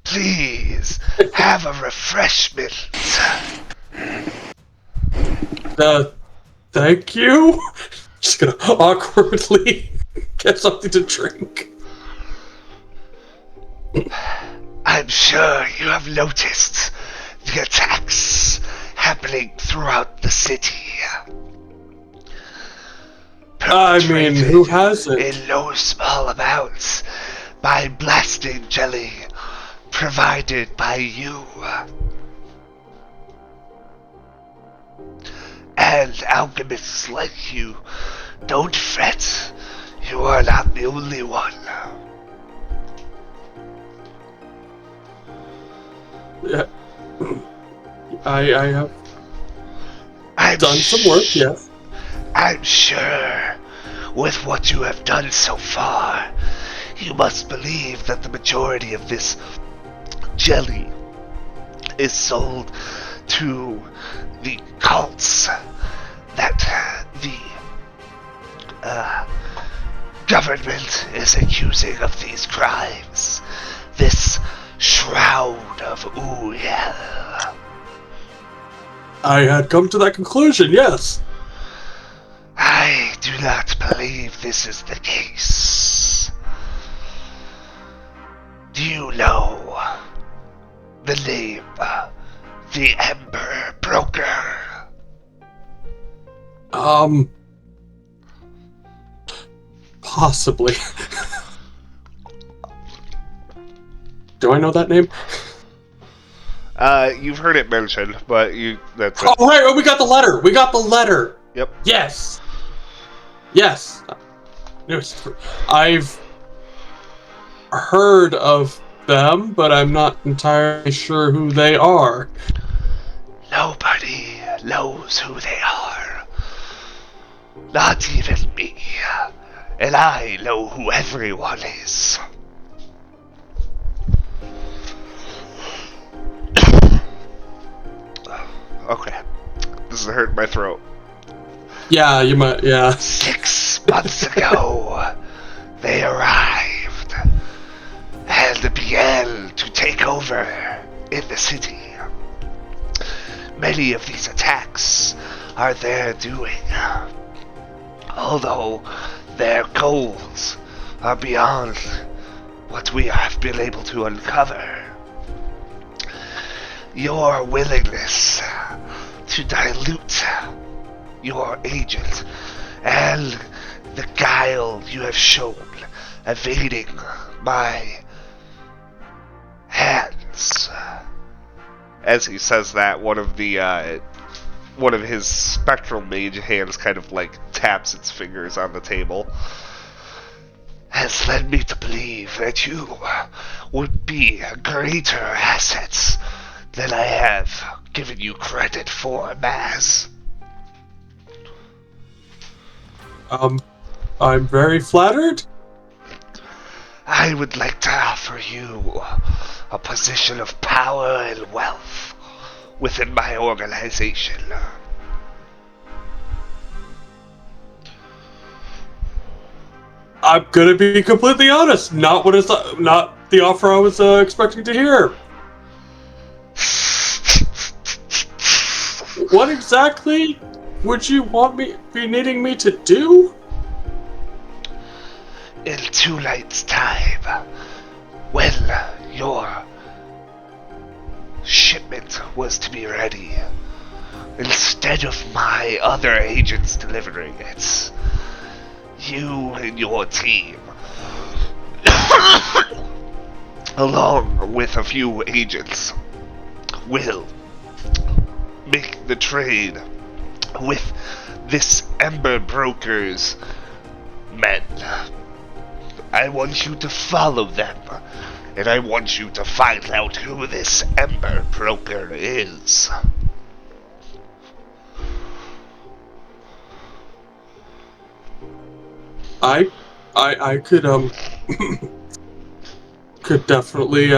Please have a refreshment. Thank you. Just gonna awkwardly get something to drink. I'm sure you have noticed the attacks happening throughout the city. I mean, who hasn't? In no small amounts by blasting jelly provided by you. And alchemists like you, don't fret. You are not the only one. Yeah. I have done some work, yes. I'm sure with what you have done so far, you must believe that the majority of this jelly is sold to the cults that the government is accusing of these crimes. This shroud of Uyel. I had come to that conclusion, yes. I do not believe this is the case. Do you know the name, the Ember Broker? Possibly. Do I know that name? You've heard it mentioned, but that's it. Oh, right, we got the letter! We got the letter! Yep. Yes! Yes! I've heard of them, but I'm not entirely sure who they are. Nobody knows who they are. Not even me. And I know who everyone is. Okay. This is hurting my throat. Yeah, you might, yeah. 6 months ago, they arrived and began to take over in the city. Many of these attacks are their doing, although their goals are beyond what we have been able to uncover. Your willingness to dilute your agent and the guile you have shown evading my hands. As he says that, one of his spectral mage hands kind of like taps its fingers on the table. Has led me to believe that you would be greater assets than I have given you credit for, Maz. I'm very flattered. I would like to offer you a position of power and wealth within my organization. I'm gonna be completely honest. Not the offer I was expecting to hear. What exactly would you be needing me to do? In 2 nights' time, when your shipment was to be ready, instead of my other agents delivering it, you and your team, along with a few agents, will make the trade with this Ember Broker's men. I want you to follow them, and I want you to find out who this Ember Broker is. I could could definitely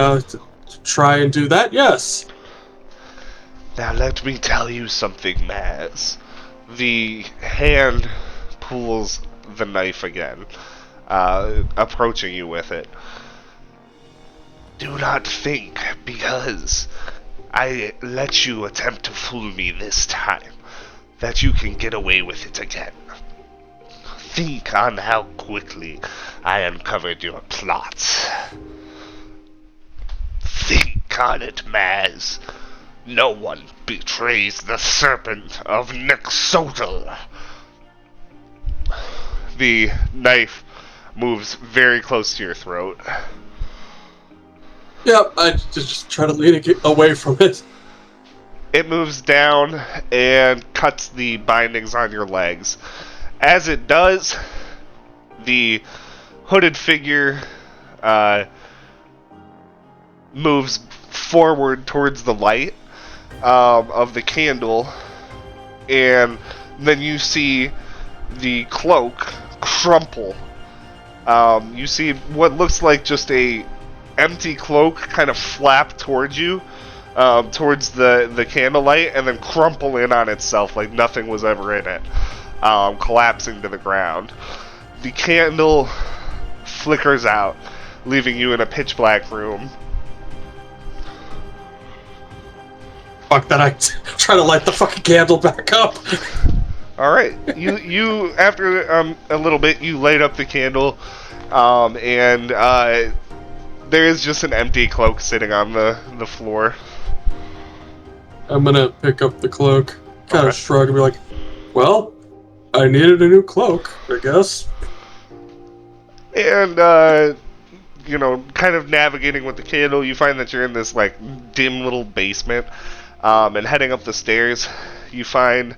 try and do that. Yes. Now let me tell you something, Maz. The hand pulls the knife again. approaching you with it. Do not think, because I let you attempt to fool me this time, that you can get away with it again. Think on how quickly I uncovered your plots. Think on it, Maz. No one betrays the serpent of Nexotl. The knife moves very close to your throat. Yep, I just try to lean it away from it. It moves down and cuts the bindings on your legs. As it does, the hooded figure moves forward towards the light of the candle, and then you see the cloak crumple. You see what looks like just a empty cloak kind of flap towards you, towards the candlelight, and then crumple in on itself like nothing was ever in it, collapsing to the ground. The candle flickers out, leaving you in a pitch black room. Fuck that, I try to light the fucking candle back up. Alright, you after a little bit, you light up the candle, and there is just an empty cloak sitting on the floor. I'm gonna pick up the cloak, kind of shrug and be like, well, I needed a new cloak, I guess. And, kind of navigating with the candle, you find that you're in this, like, dim little basement, and heading up the stairs, you find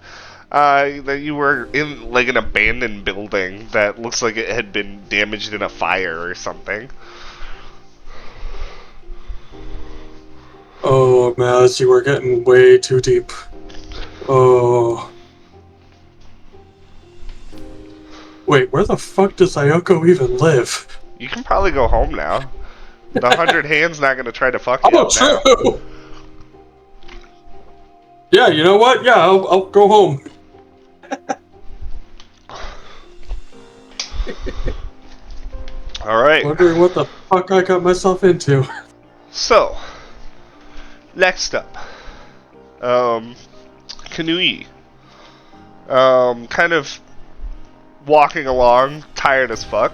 that you were in, like, an abandoned building that looks like it had been damaged in a fire or something. Oh, Maz, you are getting way too deep. Oh. Wait, where the fuck does Ayoko even live? You can probably go home now. The 100 Hands not gonna try to fuck you Oh, up now. true! Yeah, you know what? Yeah, I'll go home. Alright. Wondering what the fuck I got myself into. So, next up, Kanui. Kind of walking along, tired as fuck.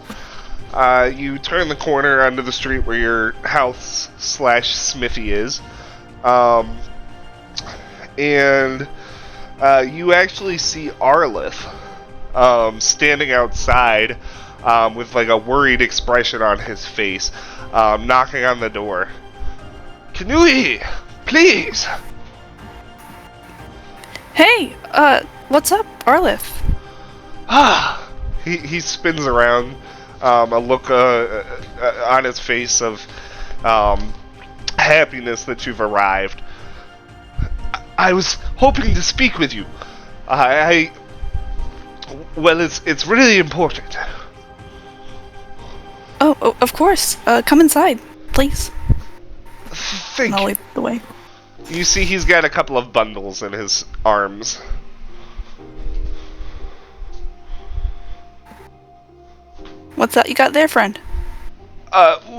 You turn the corner onto the street where your house / smithy is, and you actually see Arlith standing outside with like a worried expression on his face, knocking on the door. Kanui, please! Hey, what's up, Arlith? He spins around, a look on his face of happiness that you've arrived. I was hoping to speak with you. Well, it's really important. Oh, of course. Come inside, please. Thank I'll you. lead the way. You see he's got a couple of bundles in his arms. What's that you got there, friend?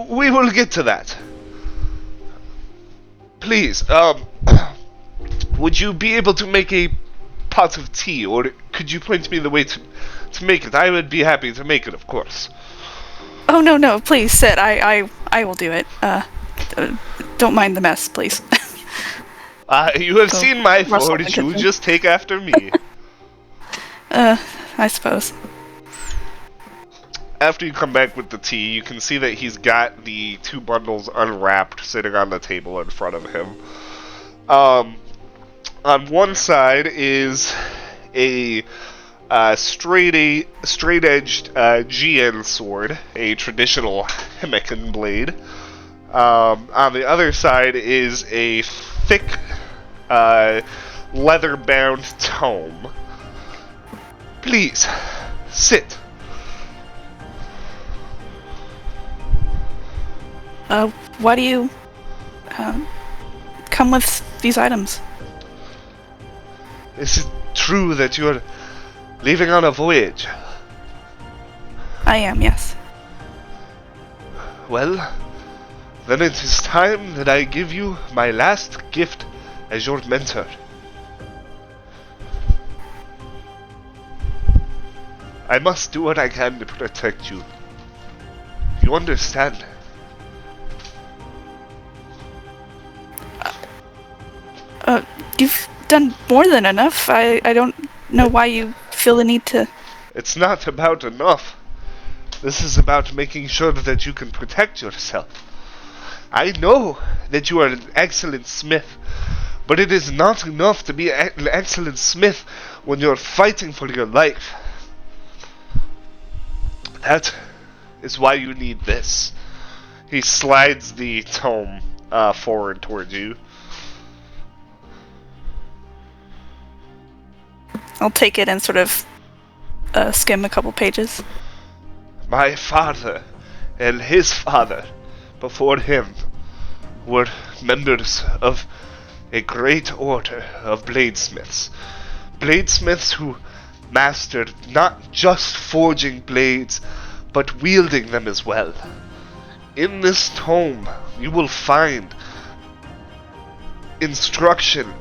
We will get to that. Please, would you be able to make a pot of tea, or could you point me the way to make it? I would be happy to make it, of course. Oh, no, please, sit. I will do it. Don't mind the mess, please. You have seen my rustle in the forge, you kitchen. just take after me. I suppose. After you come back with the tea, you can see that he's got the 2 bundles unwrapped sitting on the table in front of him. On one side is a straight-edged GN sword, a traditional Himmekin blade. On the other side is a thick, leather-bound tome. Please, sit. Why do you, come with these items? Is it true that you're leaving on a voyage? I am, yes. Well, then it is time that I give you my last gift as your mentor. I must do what I can to protect you. You understand? You've done more than enough. I don't know why you feel the need to... It's not about enough. This is about making sure that you can protect yourself. I know that you are an excellent smith, but it is not enough to be an excellent smith when you're fighting for your life. That is why you need this. He slides the tome forward towards you. I'll take it and sort of skim a couple pages. My father and his father before him were members of a great order of bladesmiths. Bladesmiths who mastered not just forging blades, but wielding them as well. In this tome, you will find instruction,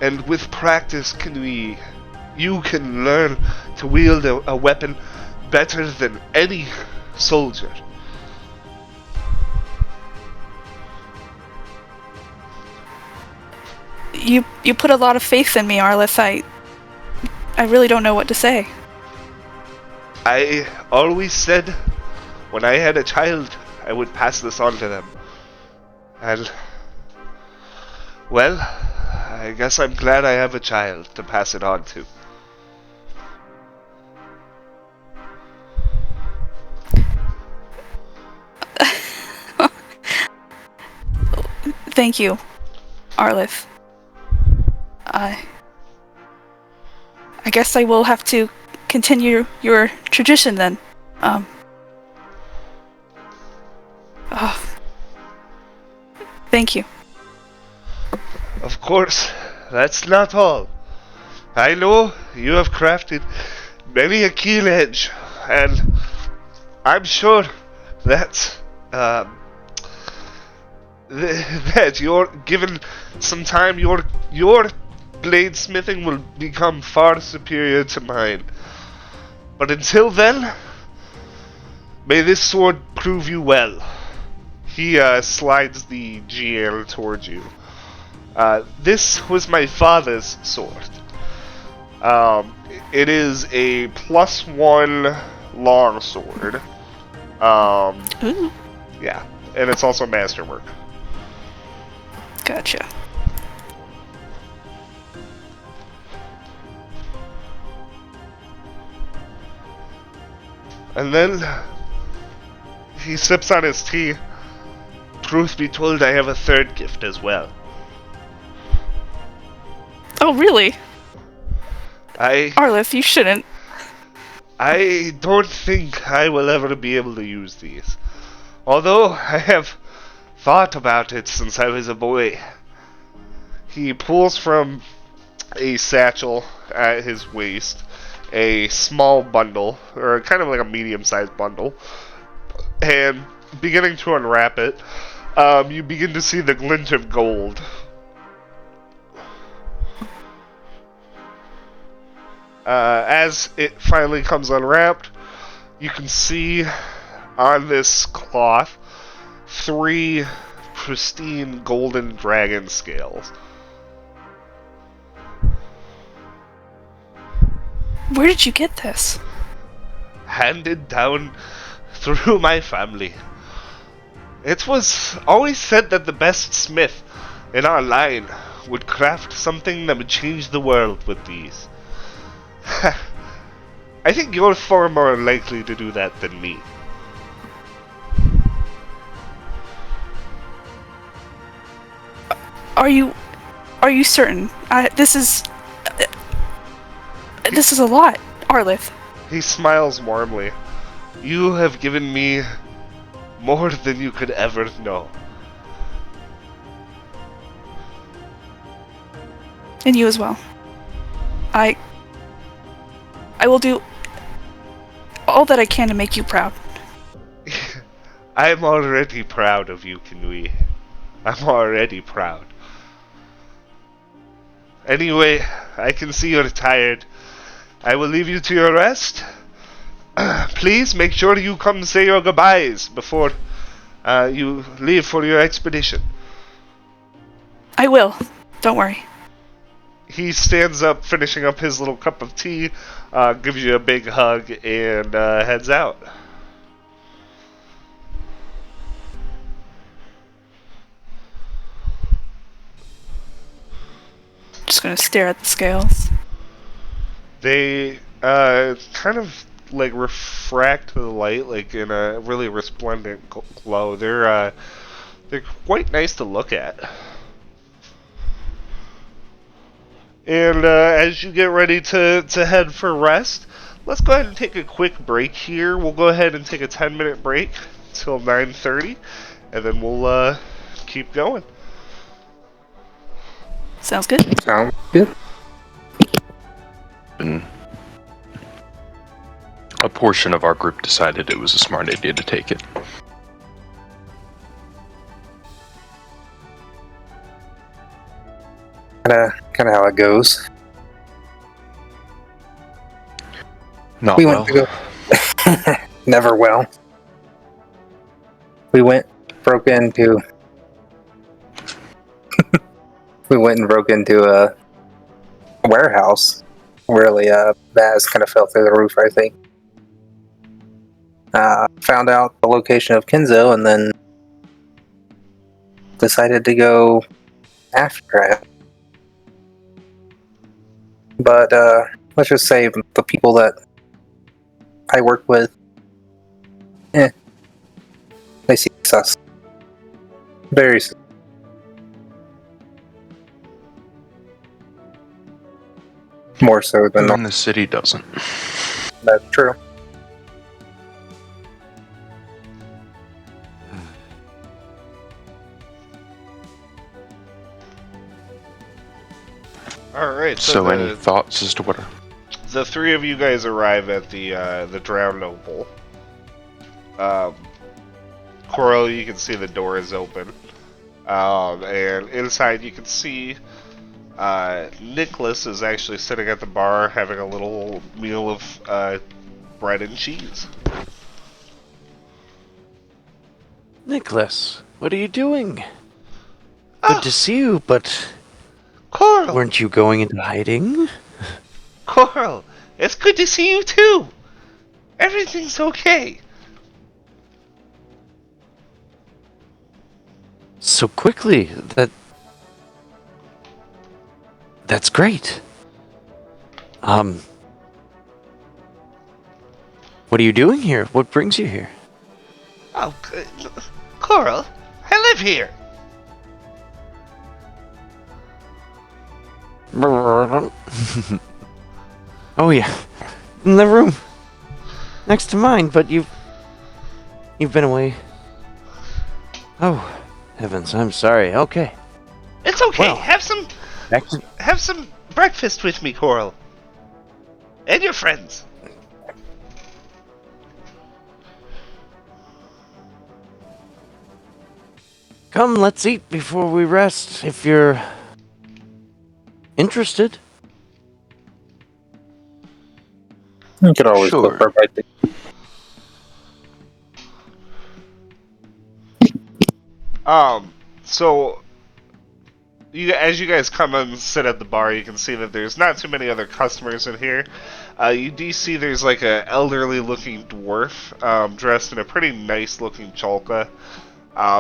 and with practice you can learn to wield a weapon better than any soldier. You put a lot of faith in me, Arlith. I really don't know what to say. I always said when I had a child, I would pass this on to them. And, well, I guess I'm glad I have a child to pass it on to. Thank you, Arlith. I guess I will have to continue your tradition then. Thank you. Of course, that's not all. I know you have crafted many a keel edge, and I'm sure that that you're given some time, your bladesmithing will become far superior to mine. But until then, may this sword prove you well. He slides the GL towards you. This was my father's sword. It is a +1 long sword. Ooh. Yeah, and it's also masterwork. Gotcha. And then he sips on his tea. Truth be told, I have a third gift as well. Oh, really? I Arlith, you shouldn't. don't think I will ever be able to use these. Although I have thought about it since I was a boy. He pulls from a satchel at his waist a small bundle, or kind of like a medium-sized bundle, and beginning to unwrap it, you begin to see the glint of gold. As it finally comes unwrapped, you can see on this cloth 3 pristine golden dragon scales. Where did you get this? Handed down through my family. It was always said that the best smith in our line would craft something that would change the world with these. I think you're far more likely to do that than me. Are you certain? This is a lot, Arlith. He smiles warmly. You have given me more than you could ever know. And you as well. I will do all that I can to make you proud. I'm already proud of you, Kinui. I'm already proud. Anyway, I can see you're tired. I will leave you to your rest. Please make sure you come say your goodbyes before you leave for your expedition. I will. Don't worry. He stands up, finishing up his little cup of tea, gives you a big hug, and heads out. Just gonna stare at the scales. They kind of like refract the light, like in a really resplendent glow. They're quite nice to look at. And as you get ready to head for rest, let's go ahead and take a quick break here. We'll go ahead and take a 10-minute break till 9:30, and then we'll keep going. Sounds good. Sounds good. And a portion of our group decided it was a smart idea to take it. Kind of how it goes. Not We well. went to go. Never well. We went, broke into. We went and broke into a warehouse. Really, Vaz kind of fell through the roof, I think. Found out the location of Kenzo and then decided to go after it. But let's just say the people that I work with, they see sus. Very sus. More so than Who not. in the city doesn't? That's true. Alright, So any thoughts as to what? the three of you guys arrive at the Drowned Opal. Coral, you can see the door is open. And inside you can see Nicholas is actually sitting at the bar having a little meal of bread and cheese. Nicholas, what are you doing? Good to see you, but Coral! weren't you going into hiding? Coral! It's good to see you too! Everything's okay! So quickly, that's great. What are you doing here? What brings you here? Oh, Coral, I live here! Oh yeah, in the room next to mine. But you've been away. Oh, heavens! I'm sorry. Okay, It's okay, Well, have some breakfast with me, Coral. And your friends. come. Let's eat before we rest. If you're interested. You could always Sure. look for a bite. So as you guys come and sit at the bar, you can see that there's not too many other customers in here. You do see there's like a elderly-looking dwarf dressed in a pretty nice-looking chalka,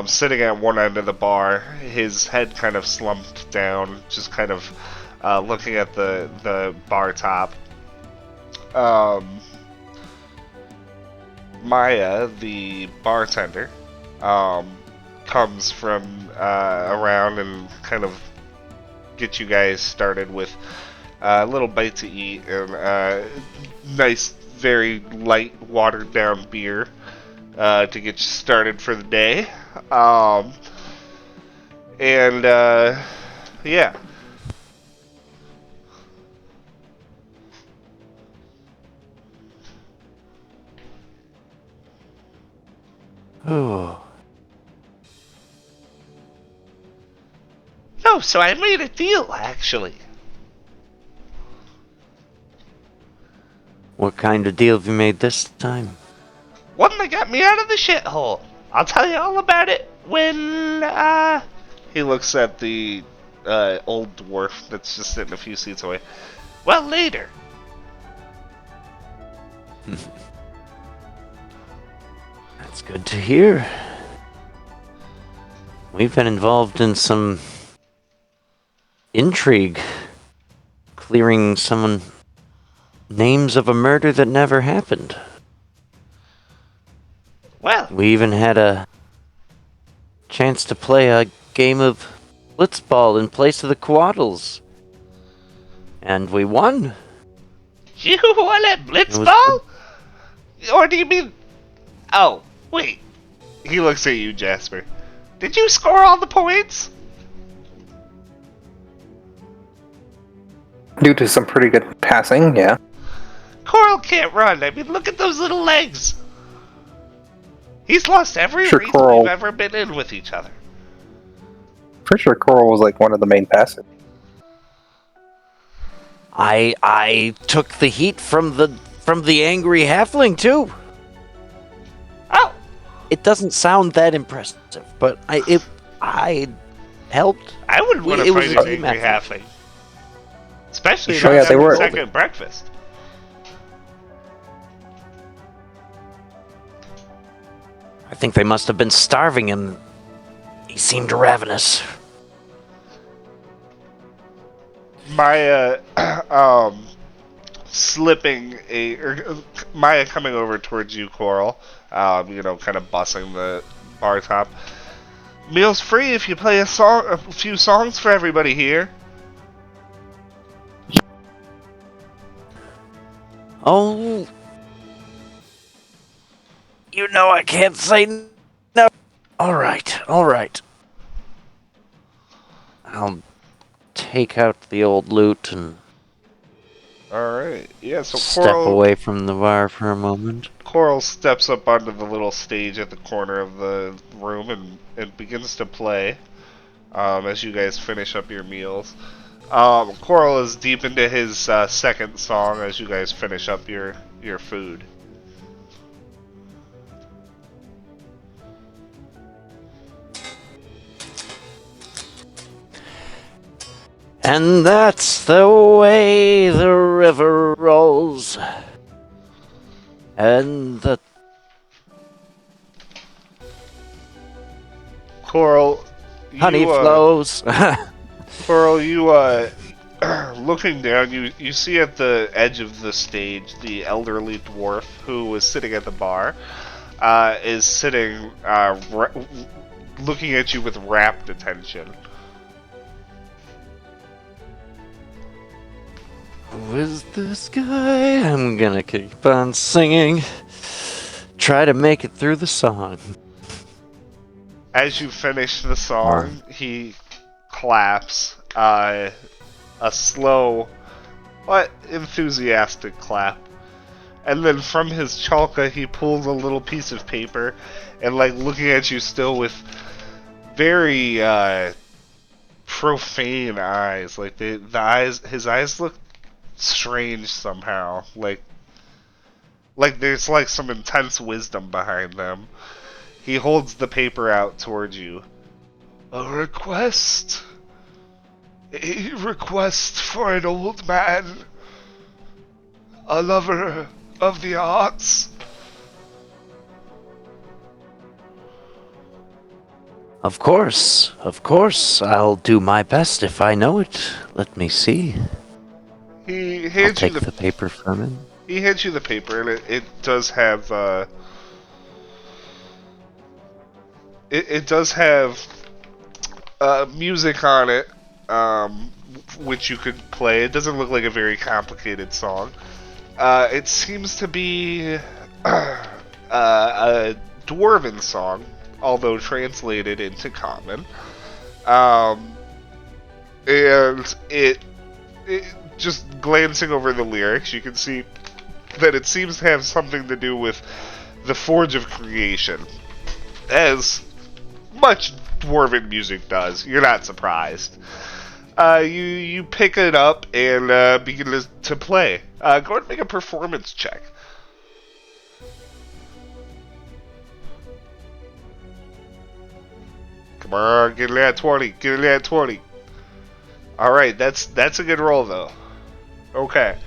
sitting at one end of the bar, his head kind of slumped down, just kind of looking at the bar top. Maya, the bartender, comes from around and kind of get you guys started with a little bite to eat and nice, very light, watered down beer to get you started for the day. Yeah. Oh. No, so I made a deal, actually. What kind of deal have you made this time? One that got me out of the shithole. I'll tell you all about it when, He looks at the, old dwarf that's just sitting a few seats away. Well, later. That's good to hear. We've been involved in some intrigue, clearing some names of a murder that never happened. Well, We even had a chance to play a game of blitzball in place of the quaddles. And we won. you won at was Blitzball? Or do you mean... Oh, wait. He looks at you, Jasper. Did you score all the points? Due to some pretty good passing, yeah. Coral can't run. I mean, look at those little legs. He's lost every Sure, race Coral- we've ever been in with each other. Pretty sure Coral was like one of the main passers. I took the heat from the angry halfling too. Oh, It doesn't sound that impressive, but I helped. I wouldn't want It to was fight a an team angry effort. halfling. Especially Sure, not yeah, they after were- second breakfast. I think they must have been starving him. He seemed ravenous. Maya, Maya coming over towards you, Coral. Kind of bussing the bar top. Meal's free if you play a few songs for everybody here. Oh, you know I can't say no. All right. I'll take out the old loot and Alright, yeah, so step away from the bar for a moment. Coral steps up onto the little stage at the corner of the room and begins to play as you guys finish up your meals. Coral is deep into his second song as you guys finish up your food. And that's the way the river rolls. And the Coral, honey flows. Coral, you looking down, you see at the edge of the stage the elderly dwarf who was sitting at the bar is sitting looking at you with rapt attention. Who is this guy? I'm gonna keep on singing. Try to make it through the song. As you finish the song, he claps a slow but enthusiastic clap. And then from his chalka, he pulls a little piece of paper and, looking at you still with very profane eyes. His eyes look strange somehow. Like there's some intense wisdom behind them. He holds the paper out towards you. A request for an old man, a lover of the arts. Of course. I'll do my best if I know it. Let me see. He I'll hands you take the paper from him. He hands you the paper, and it does have it does have music on it, which you could play. It doesn't look like a very complicated song. It seems to be a dwarven song, although translated into common. And it just glancing over the lyrics, you can see that it seems to have something to do with the Forge of Creation. as much dwarven music does. You're not surprised. You pick it up and begin to play. Go ahead and make a performance check. Come on, get it at 20. Get it at 20. Alright, that's a good roll, though. Okay.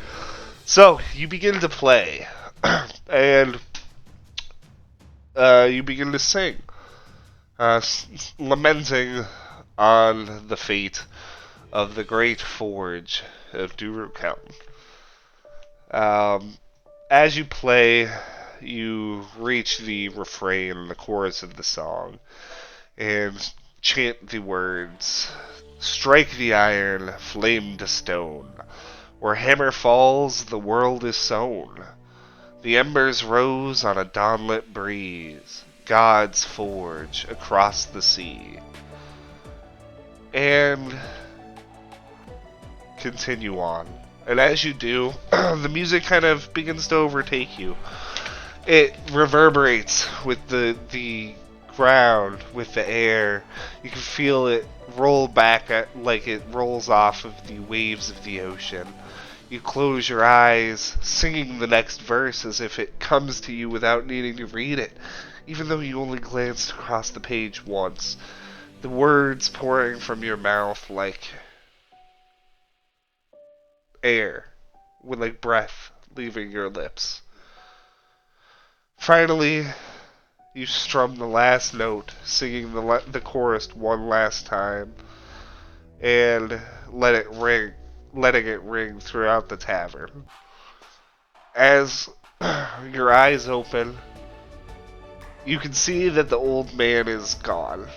So, you begin to play. And you begin to sing. Lamenting on the fate of the great forge of Durukam. As you play, you reach the refrain, the chorus of the song, and chant the words, "Strike the iron, flame to stone. Where hammer falls, the world is sown. The embers rose on a dawnlit breeze, God's forge across the sea." And continue on. And as you do, the music kind of begins to overtake you. It reverberates with the ground, with the air. You can feel it roll back like it rolls off of the waves of the ocean. You close your eyes, singing the next verse as if it comes to you without needing to read it, even though you only glanced across the page once. The words pouring from your mouth like air, with like breath leaving your lips. Finally, you strum the last note, singing the chorus one last time, and letting it ring throughout the tavern. As your eyes open, you can see that the old man is gone.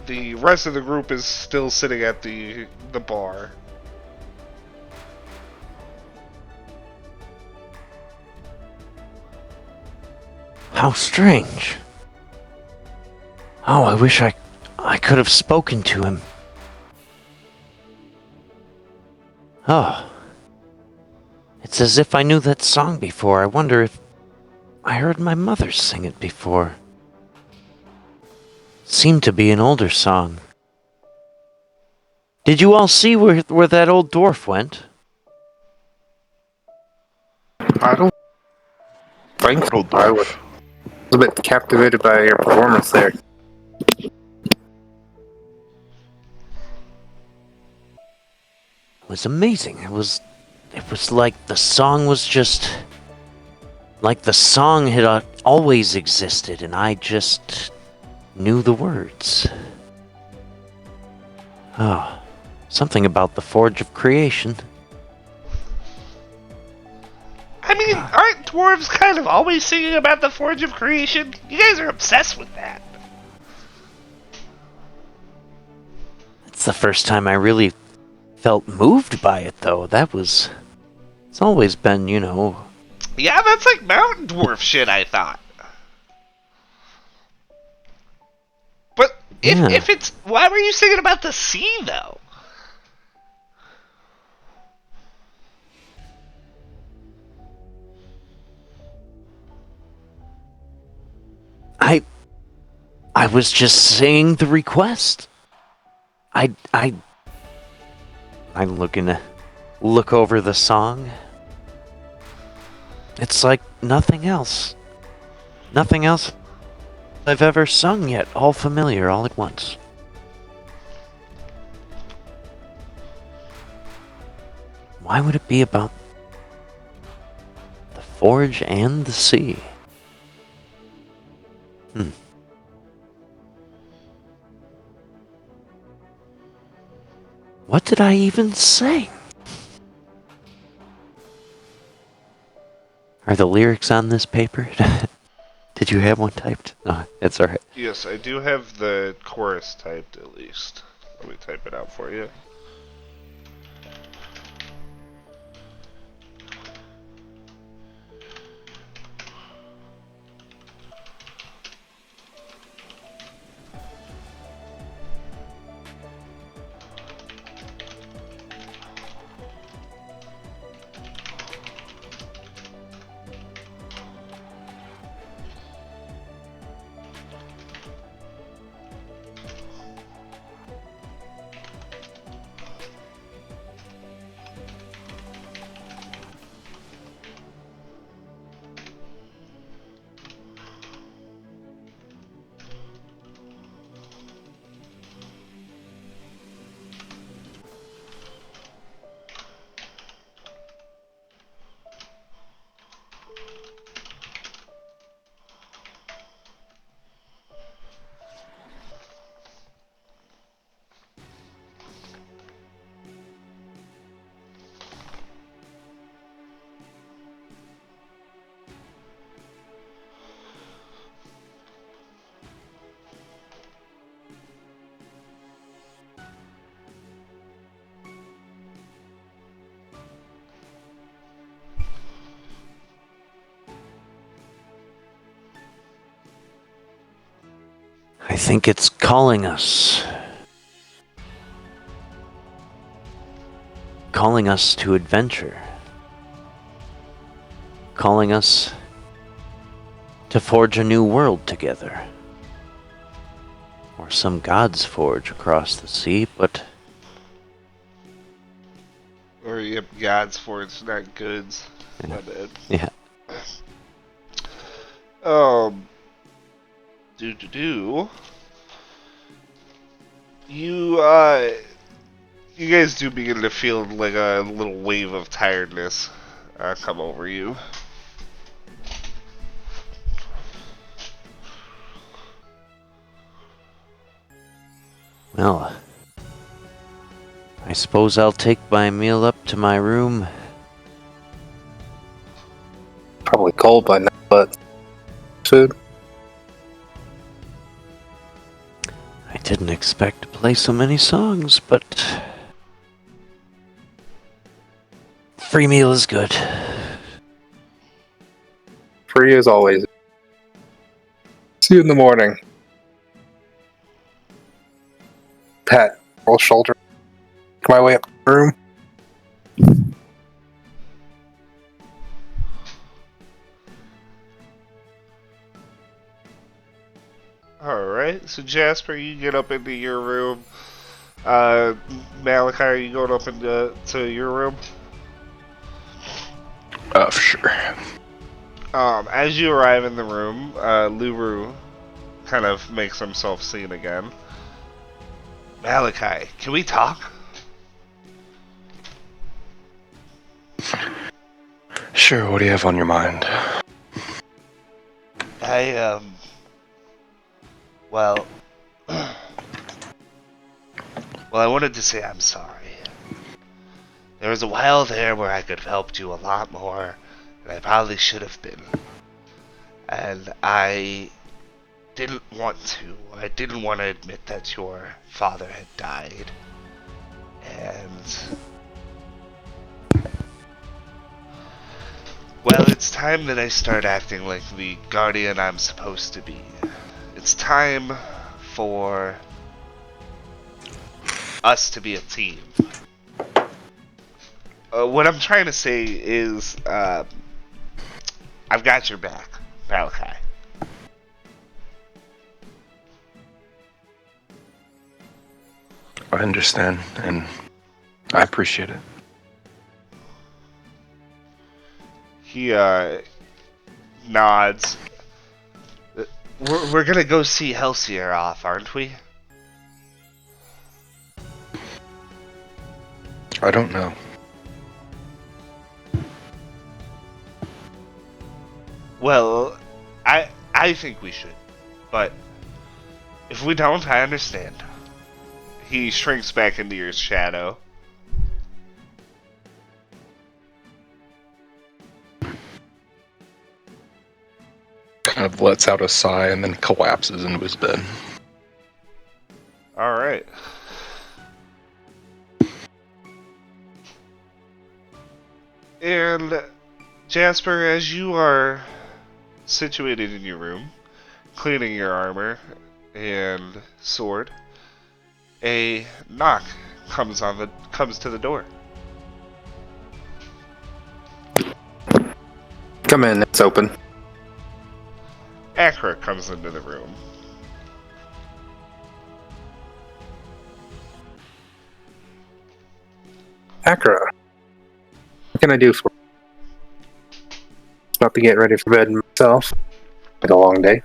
The rest of the group is still sitting at the bar. How strange. Oh, I wish I could have spoken to him. Oh. It's as if I knew that song before. I wonder if I heard my mother sing it before. Seemed to be an older song. Did you all see where that old dwarf went? I don't think Old I was dwarf. a bit captivated by your performance there. It was amazing. It was like the song was just like the song had always existed, and I just knew the words. Oh, something about the Forge of Creation. I mean, aren't dwarves kind of always singing about the Forge of Creation? You guys are obsessed with that. It's the first time I really felt moved by it, though. It's always been, Yeah, that's like mountain dwarf shit, I thought. But if it's... Why were you singing about the sea, though? I was just saying the request. I'm looking to look over the song. It's like nothing else. Nothing else I've ever sung yet. All familiar, all at once. Why would it be about the forge and the sea? What did I even say? Are the lyrics on this paper? Did you have one typed? No, it's alright. Yes, I do have the chorus typed at least. Let me type it out for you. I think it's calling us. Calling us to adventure. Calling us to forge a new world together. Or some gods forge across the sea, but... Or yep, gods for it's not goods. Yeah. My bad. Yeah. Do. You you guys do begin to feel like a little wave of tiredness come over you. Well, I suppose I'll take my meal up to my room. Probably cold by now, but food. I didn't expect to play so many songs, but... free meal is good. Free as always. See you in the morning. Pat, roll shoulder. Make my way up to the room. Alright, so Jasper, you get up into your room. Malachi, are you going up into your room? For sure. As you arrive in the room, Luru kind of makes himself seen again. Malachi, can we talk? Sure, what do you have on your mind? Well, I wanted to say I'm sorry. There was a while there where I could have helped you a lot more, and I probably should have been. And I didn't want to. I didn't want to admit that your father had died. And... well, it's time that I start acting like the guardian I'm supposed to be. It's time for us to be a team. What I'm trying to say is, I've got your back, Malachi. I understand, and I appreciate it. He nods. We're gonna go see Helsier off, aren't we? I don't know. Well, I think we should, but if we don't, I understand. He shrinks back into your shadow. Kind of lets out a sigh and then collapses into his bed. Alright. And Jasper, as you are situated in your room, cleaning your armor and sword, a knock comes to the door. Come in, it's open. Akra comes into the room. Akra, what can I do for you? About to get ready for bed myself. Had a long day.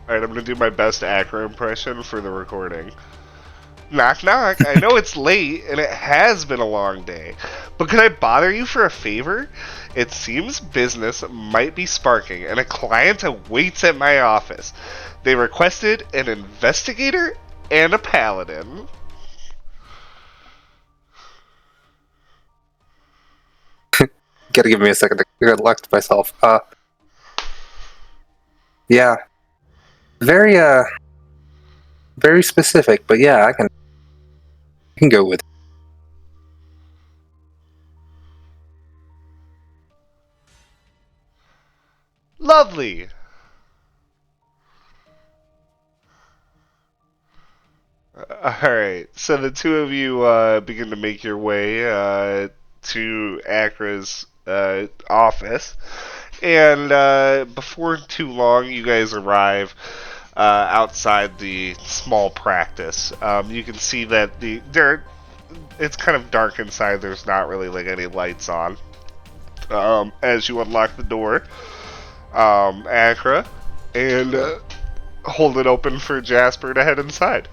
Alright, I'm gonna do my best Acro impression for the recording. Knock knock, I know it's late and it has been a long day, but could I bother you for a favor? It seems business might be sparking and a client awaits at my office. They requested an investigator and a paladin. Gotta give me a second to collect myself. Yeah. Very, very specific, but yeah, I can go with it. Lovely. Alright, so the two of you begin to make your way to Akra's office. And before too long, you guys arrive outside the small practice. You can see that it's kind of dark inside. There's not really like any lights on. As you unlock the door, Akra, and hold it open for Jasper to head inside.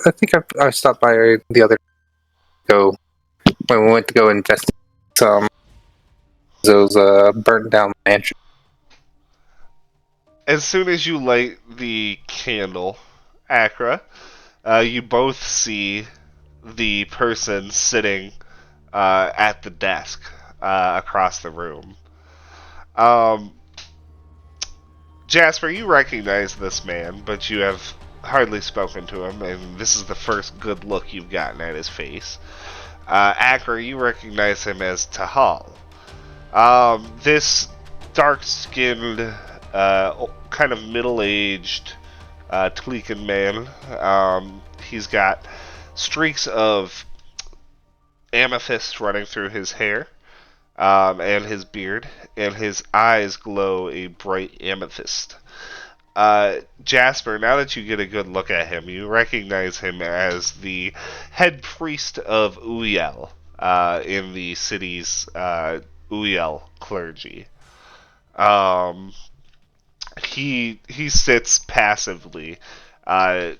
I think I stopped by the other go when we went to go investigate some those burnt down mansions. As soon as you light the candle, Akra, you both see the person sitting at the desk across the room. Jasper, you recognize this man, but you have hardly spoken to him, and this is the first good look you've gotten at his face. Akra, you recognize him as Tahal. This dark-skinned, kind of middle-aged Tleekan man. He's got streaks of amethyst running through his hair and his beard, and his eyes glow a bright amethyst. Jasper, now that you get a good look at him, you recognize him as the head priest of Uyel in the city's Uyel clergy. He sits passively, kind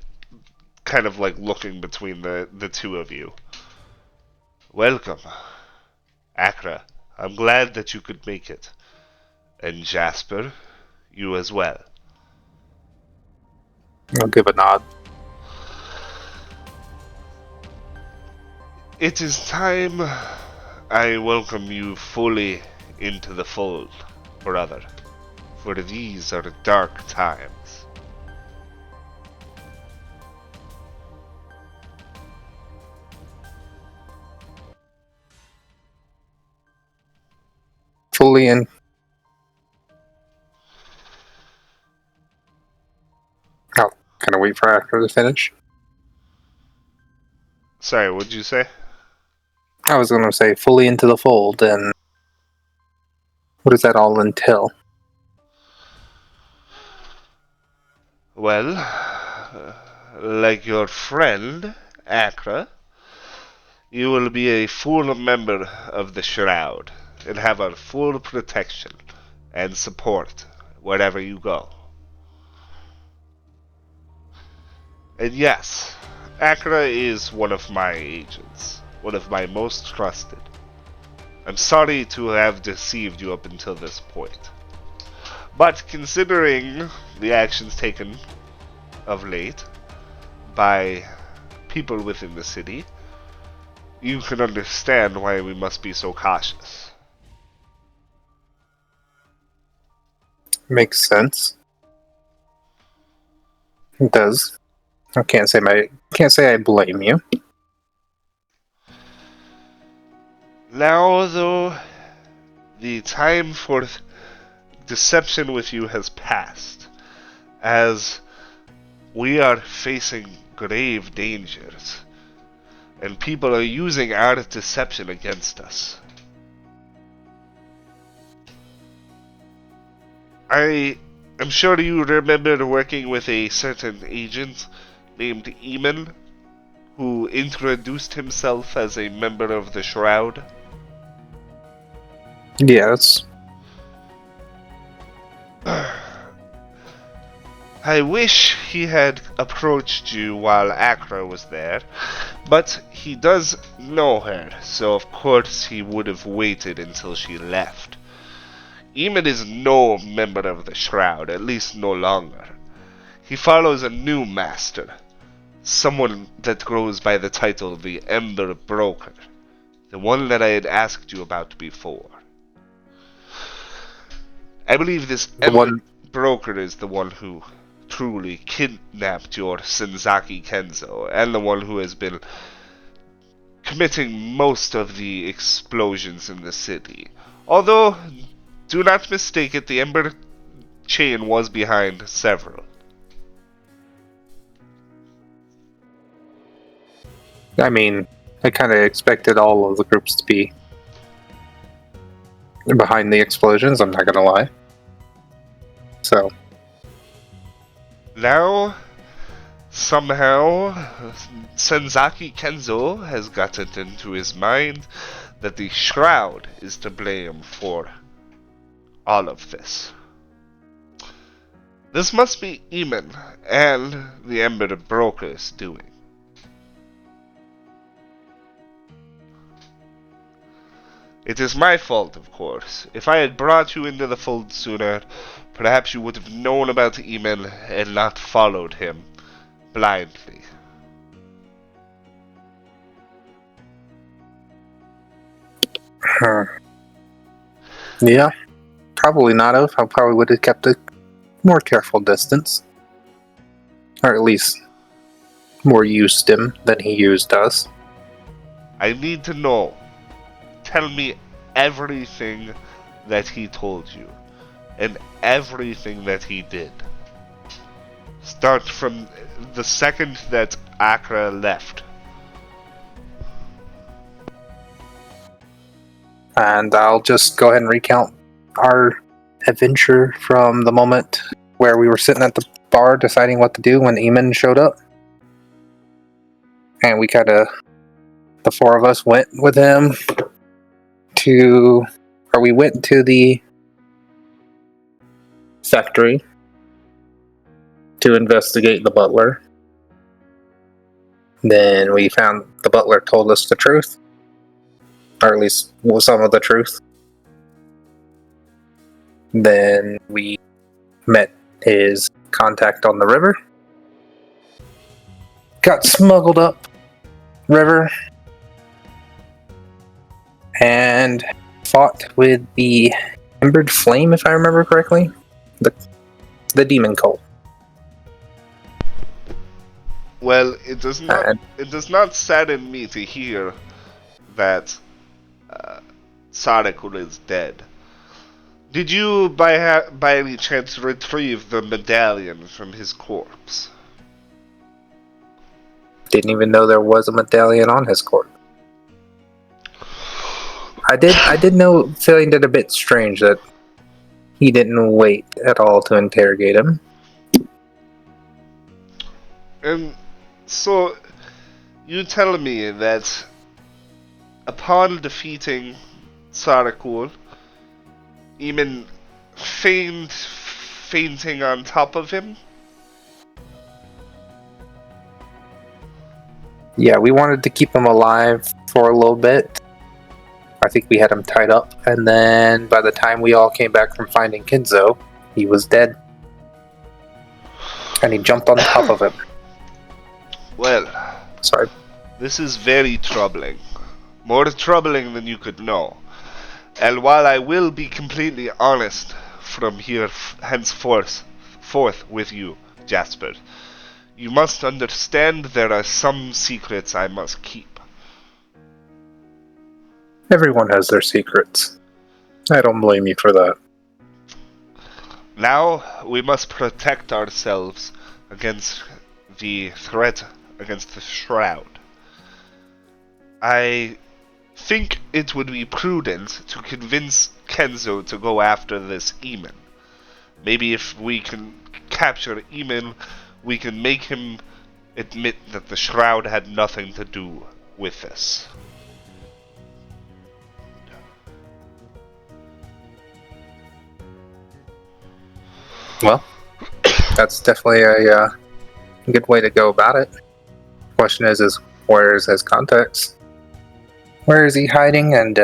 of like looking between the two of you. Welcome, Akra. I'm glad that you could make it. And Jasper, you as well. I'll give a nod. It is time I welcome you fully into the fold, brother. For these are dark times. Fully in. I'll kind of wait for Akra to finish. Sorry, what'd you say? I was going to say fully into the fold, and what does that all entail? Well, like your friend, Akra, you will be a full member of the Shroud and have our full protection and support wherever you go. And yes, Akra is one of my agents, one of my most trusted. I'm sorry to have deceived you up until this point. But considering the actions taken of late by people within the city, you can understand why we must be so cautious. Makes sense. It does. I can't say I blame you. Now, though, the time for deception with you has passed, as we are facing grave dangers, and people are using our deception against us. I am sure you remember working with a certain agent named Eamon, who introduced himself as a member of the Shroud. Yes. I wish he had approached you while Akra was there, but he does know her, so of course he would have waited until she left. Eamon is no member of the Shroud, at least no longer. He follows a new master, someone that goes by the title the Ember Broker, the one that I had asked you about before. I believe this The Ember one- Broker is the one who truly kidnapped your Senzaki Kenzo, and the one who has been committing most of the explosions in the city. Although, do not mistake it, the Ember chain was behind several. I mean, I kind of expected all of the groups to be behind the explosions, I'm not gonna lie. So, Now, somehow, Senzaki Kenzo has got it into his mind that the Shroud is to blame for all of this. This must be Eamon and the Ember Broker's doing. It is my fault, of course. If I had brought you into the fold sooner, perhaps you would have known about Eamon and not followed him blindly. yeah, probably not have. I probably would have kept a more careful distance. Or at least more used him than he used us. I need to know. Tell me everything that he told you, and everything that he did. Start from the second that Akra left. And I'll just go ahead and recount our adventure from the moment where we were sitting at the bar deciding what to do when Eamon showed up. And we the four of us went with him we went to the factory to investigate the butler. Then we found the butler told us the truth, or at least some of the truth. Then we met his contact on the river, got smuggled up river, and fought with the Embered Flame, if I remember correctly, the demon cult. Well, it does not sadden me to hear that Sarekul is dead. Did you, by any chance, retrieve the medallion from his corpse? Didn't even know there was a medallion on his corpse. I did know, feeling it a bit strange that he didn't wait at all to interrogate him. And so, you tell me that upon defeating Sarekul, Eamon fainting on top of him? Yeah, we wanted to keep him alive for a little bit. I think we had him tied up, and then by the time we all came back from finding Kenzo, he was dead. And he jumped on top of him. Well, Sorry. this is very troubling. More troubling than you could know. And while I will be completely honest from here henceforth with you, Jasper, you must understand there are some secrets I must keep. Everyone has their secrets. I don't blame you for that. Now we must protect ourselves against the threat against the Shroud. I think it would be prudent to convince Kenzo to go after this Eamon. Maybe if we can capture Eamon, we can make him admit that the Shroud had nothing to do with this. Well, that's definitely a good way to go about it. Question is where's his contacts? Where is he hiding? And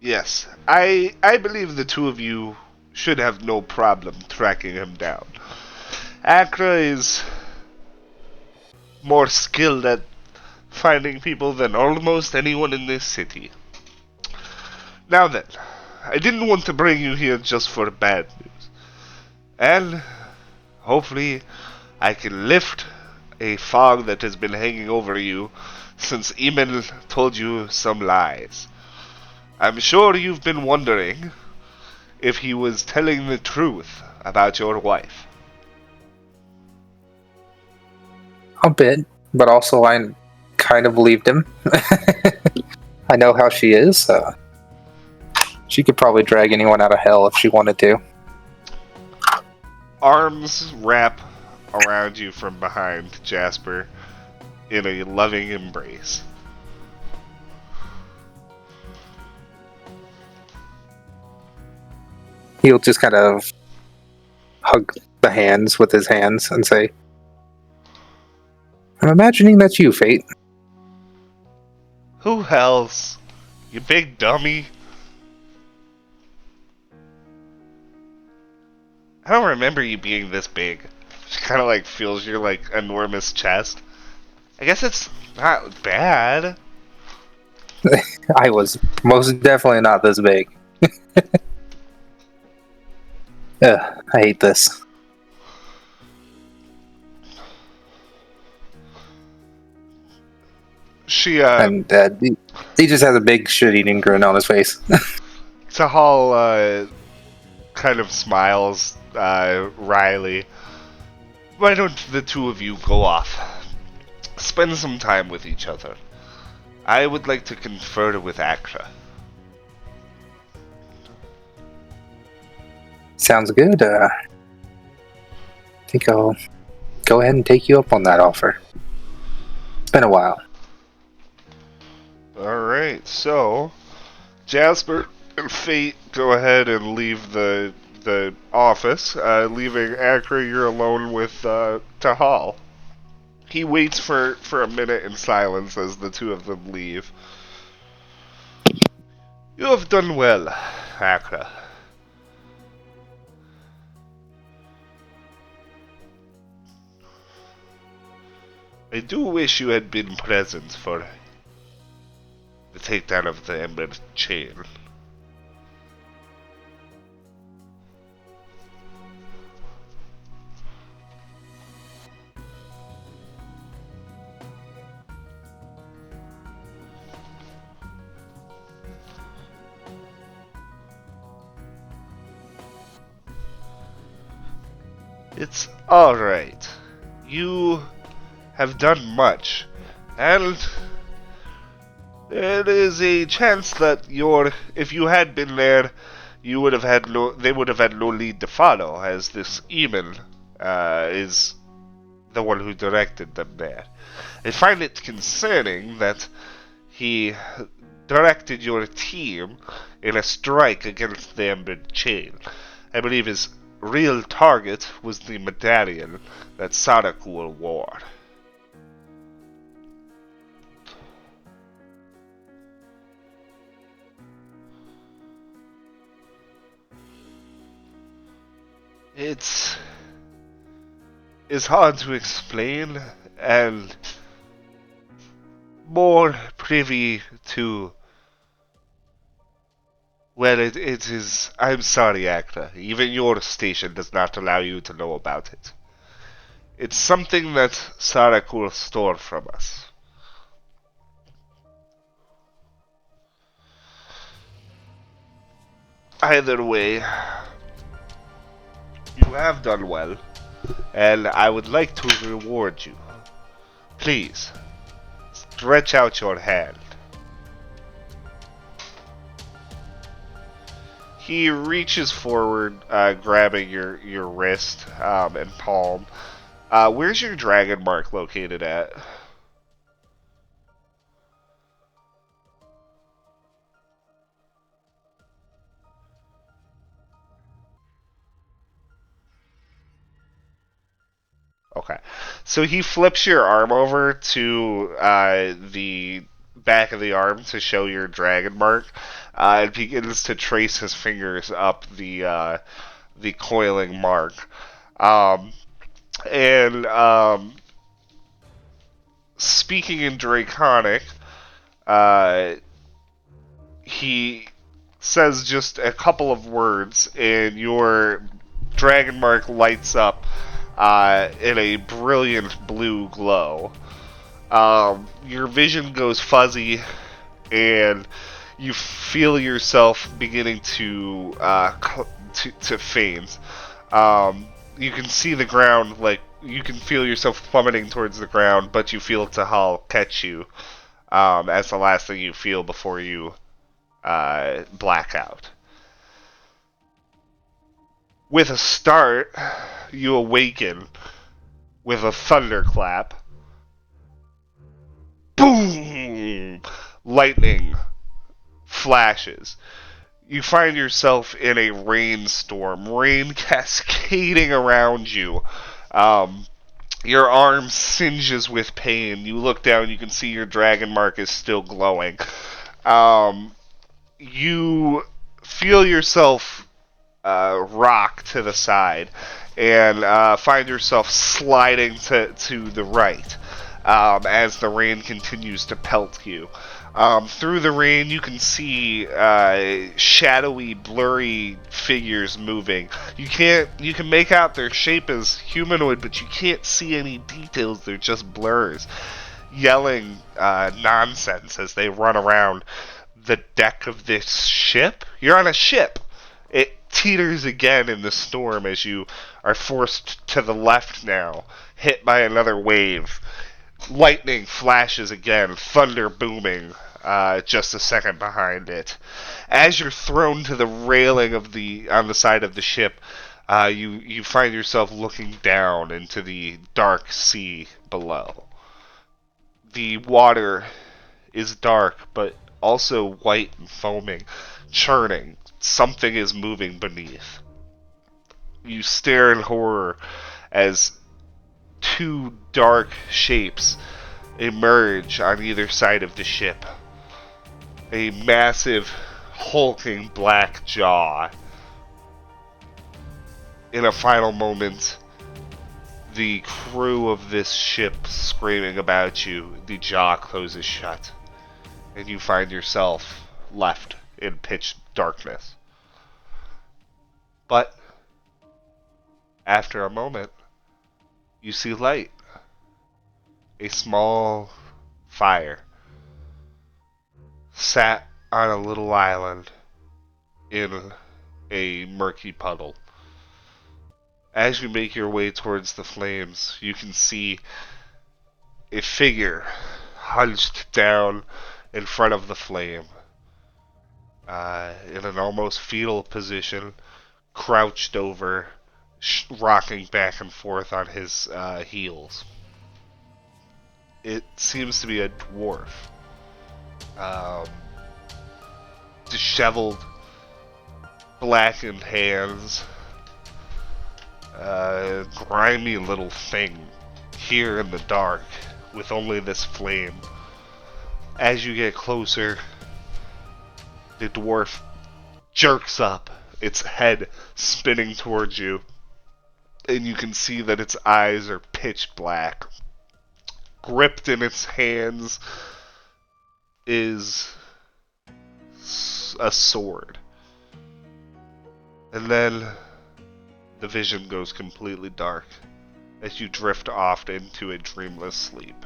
Yes, I believe the two of you should have no problem tracking him down. Accra is more skilled at finding people than almost anyone in this city. Now then, I didn't want to bring you here just for bad news. And hopefully I can lift a fog that has been hanging over you since Eamon told you some lies. I'm sure you've been wondering if he was telling the truth about your wife. a bit, but also I kind of believed him. I know how she is. She could probably drag anyone out of hell if she wanted to. Arms wrap around you from behind, Jasper, in a loving embrace. He'll just kind of hug the hands with his hands and say, I'm imagining that's you, Fate. Who else? You big dummy. I don't remember you being this big. She kind of like feels your like enormous chest. I guess it's not bad. I was most definitely not this big. Ugh, I hate this. She And he just has a big shit-eating grin on his face. Tahal kind of smiles wryly. Why don't the two of you go off? Spend some time with each other. I would like to confer with Accra. Sounds good. I think I'll go ahead and take you up on that offer. It's been a while. Alright, so Jasper and Fate go ahead and leave the office, leaving Accra, you're alone with Tahal. He waits for a minute in silence as the two of them leave. You have done well, Accra. I do wish you had been present for the takedown of the Ember Chain. It's alright. You have done much, and there is a chance that if you had been there, you would have had they would have had no lead to follow, as this Eamon is the one who directed them there. I find it concerning that he directed your team in a strike against the Embered Chain. I believe his real target was the medallion that Sadakul wore. It's hard to explain, and more privy to. Well, it is. I'm sorry, Accra. Even your station does not allow you to know about it. It's something that Sarakul stole from us. Either way, you have done well, and I would like to reward you. Please, stretch out your hand. He reaches forward, grabbing your wrist and palm. Where's your dragon mark located at? Okay. So he flips your arm over to the back of the arm to show your dragon mark, and begins to trace his fingers up the coiling mark. And speaking in Draconic, he says just a couple of words, and your dragon mark lights up in a brilliant blue glow. Your vision goes fuzzy, and you feel yourself beginning to faint. You can see the ground, like you can feel yourself plummeting towards the ground, but you feel Tahal catch you as the last thing you feel before you black out. With a start, you awaken with a thunderclap. Boom! Lightning flashes. You find yourself in a rainstorm, rain cascading around you. Your arm singes with pain. You look down, you can see your dragon mark is still glowing. You feel yourself rock to the side and find yourself sliding to the right as the rain continues to pelt you. Through the rain, you can see shadowy, blurry figures moving. You can make out their shape as humanoid, but you can't see any details. They're just blurs, yelling nonsense as they run around the deck of this ship. You're on a ship. It teeters again in the storm as you are forced to the left now, hit by another wave. Lightning flashes again, thunder booming just a second behind it. As you're thrown to the railing on the side of the ship, you find yourself looking down into the dark sea below. The water is dark, but also white and foaming, churning. Something is moving beneath. You stare in horror as two dark shapes emerge on either side of the ship. A massive, hulking black jaw. In a final moment, the crew of this ship screaming about you, the jaw closes shut, and you find yourself left in pitch darkness. But after a moment, you see light. A small fire sat on a little island in a murky puddle. As you make your way towards the flames, you can see a figure hunched down in front of the flame, in an almost fetal position, crouched over, rocking back and forth on his heels. It seems to be a dwarf. Disheveled, blackened hands, grimy little thing here in the dark with only this flame. As you get closer, the dwarf jerks up, its head spinning towards you, and you can see that its eyes are pitch black. Gripped in its hands is a sword. And then the vision goes completely dark as you drift off into a dreamless sleep.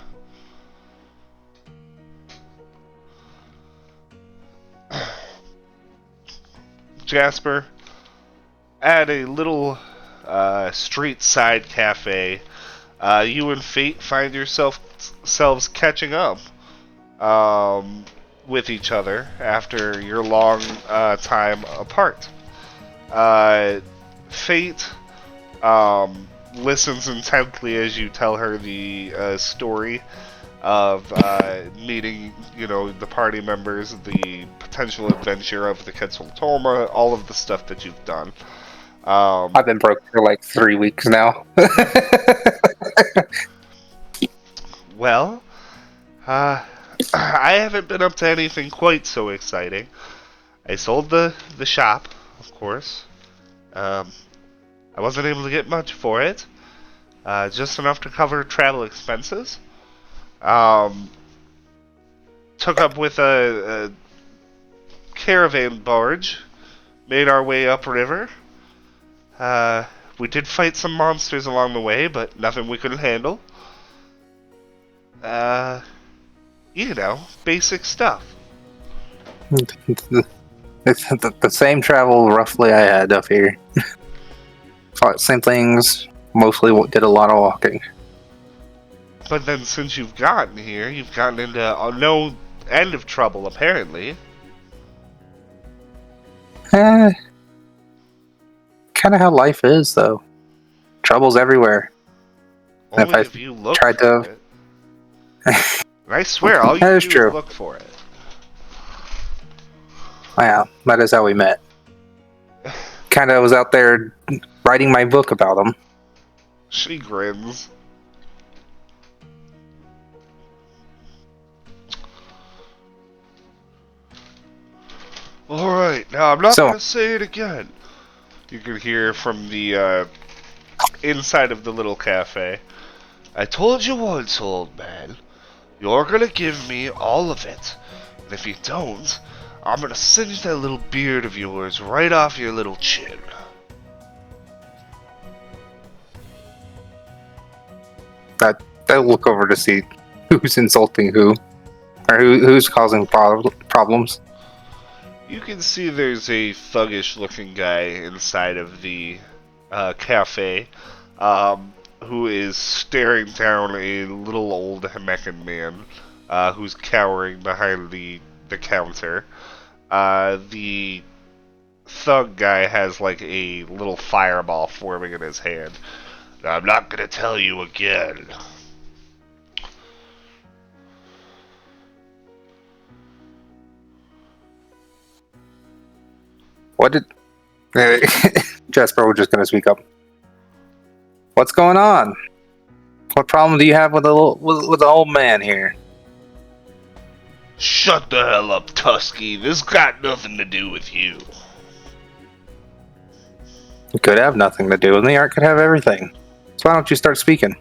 Jasper, at a little street side cafe, you and Fate find yourselves catching up with each other after your long time apart. Fate listens intently as you tell her the story of meeting, the party members, the potential adventure of the Ketzal Tolma, all of the stuff that you've done. I've been broke for like 3 weeks now. Well, I haven't been up to anything quite so exciting. I sold the shop, of course. I wasn't able to get much for it. Just enough to cover travel expenses. Took up with a caravan barge. Made our way upriver. We did fight some monsters along the way, but nothing we couldn't handle. Basic stuff. It's the same travel roughly I had up here. Same things. Mostly did a lot of walking. But then since you've gotten here, you've gotten into no end of trouble, apparently. Kind of how life is, though. Trouble's everywhere. Only if if you look tried for to- it. And I swear, all you That do is true. is look for it. Yeah, that is how we met. Kind of was out there writing my book about them. She grins. Alright, now I'm not So- going to say it again. You can hear from the inside of the little cafe. I told you once, old man. You're going to give me all of it. And if you don't, I'm going to singe that little beard of yours right off your little chin. They'll look over to see who's insulting who, or who's causing problems. You can see there's a thuggish looking guy inside of the cafe who is staring down a little old Hemeccan man who's cowering behind the counter. The thug guy has like a little fireball forming in his hand. I'm not gonna tell you again. What did... Jasper was just going to speak up. What's going on? What problem do you have with the old man here? Shut the hell up, Tusky. This got nothing to do with you. It could have nothing to do with me, or it could have everything. So why don't you start speaking?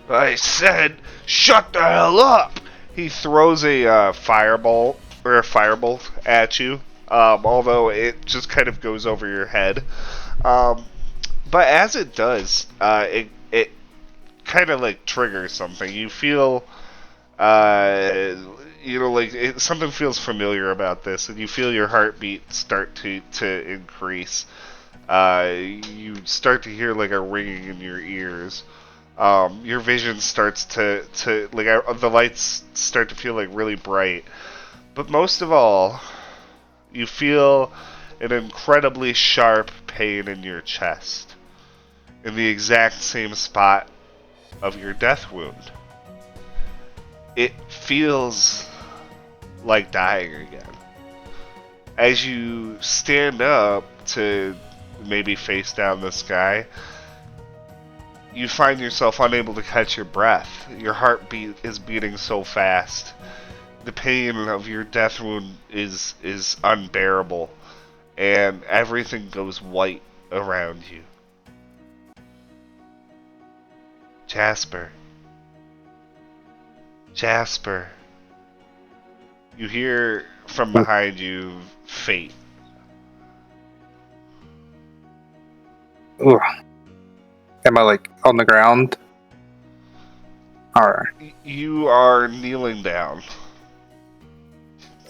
I said, shut the hell up! He throws a firebolt at you, although it just kind of goes over your head. But as it does, it kind of like triggers something. You feel, something feels familiar about this, and you feel your heartbeat start to increase. You start to hear like a ringing in your ears. Your vision starts to the lights start to feel like really bright. But most of all, you feel an incredibly sharp pain in your chest, in the exact same spot of your death wound. It feels like dying again. As you stand up to maybe face down this guy, you find yourself unable to catch your breath. Your heartbeat is beating so fast. The pain of your death wound is unbearable, and everything goes white around you. Jasper. Jasper. You hear from behind you, Fate. Ugh. Am I like on the ground? Or You are kneeling down.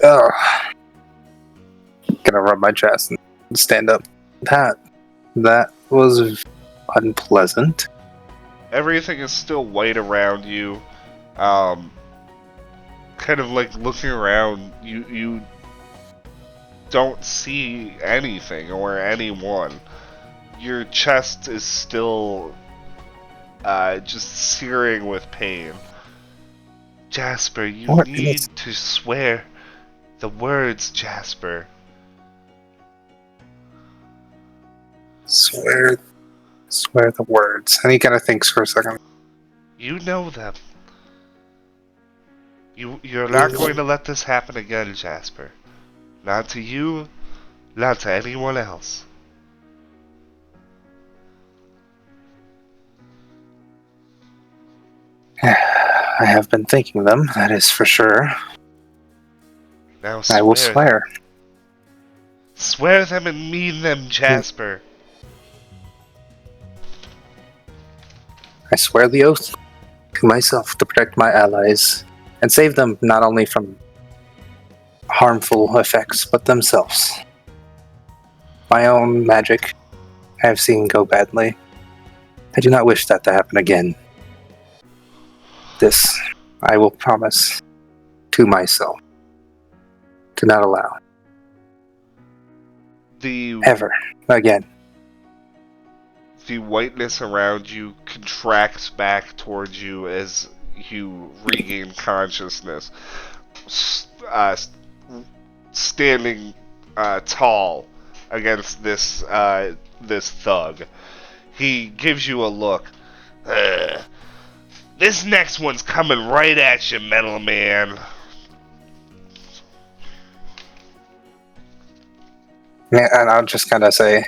ugh. Gonna rub my chest and stand up. That was unpleasant. Everything is still white around you. Kind of like looking around, you don't see anything or anyone. Your chest is still just searing with pain. Jasper, you What need is- to swear the words, Jasper. Swear the words. And he kind of thinks for a second. You know them. You're not going to let this happen again, Jasper. Not to you, not to anyone else. I have been thinking them, that is for sure. Now I will them. swear. Swear them and mean them, Jasper. I swear the oath to myself to protect my allies and save them not only from harmful effects, but themselves. My own magic I have seen go badly. I do not wish that to happen again. This I will promise to myself to not allow The ever again. the whiteness around you contracts back towards you as you regain consciousness. Standing tall against this this thug, he gives you a look. This next one's coming right at you, metal man. Yeah, and I'll just kind of say,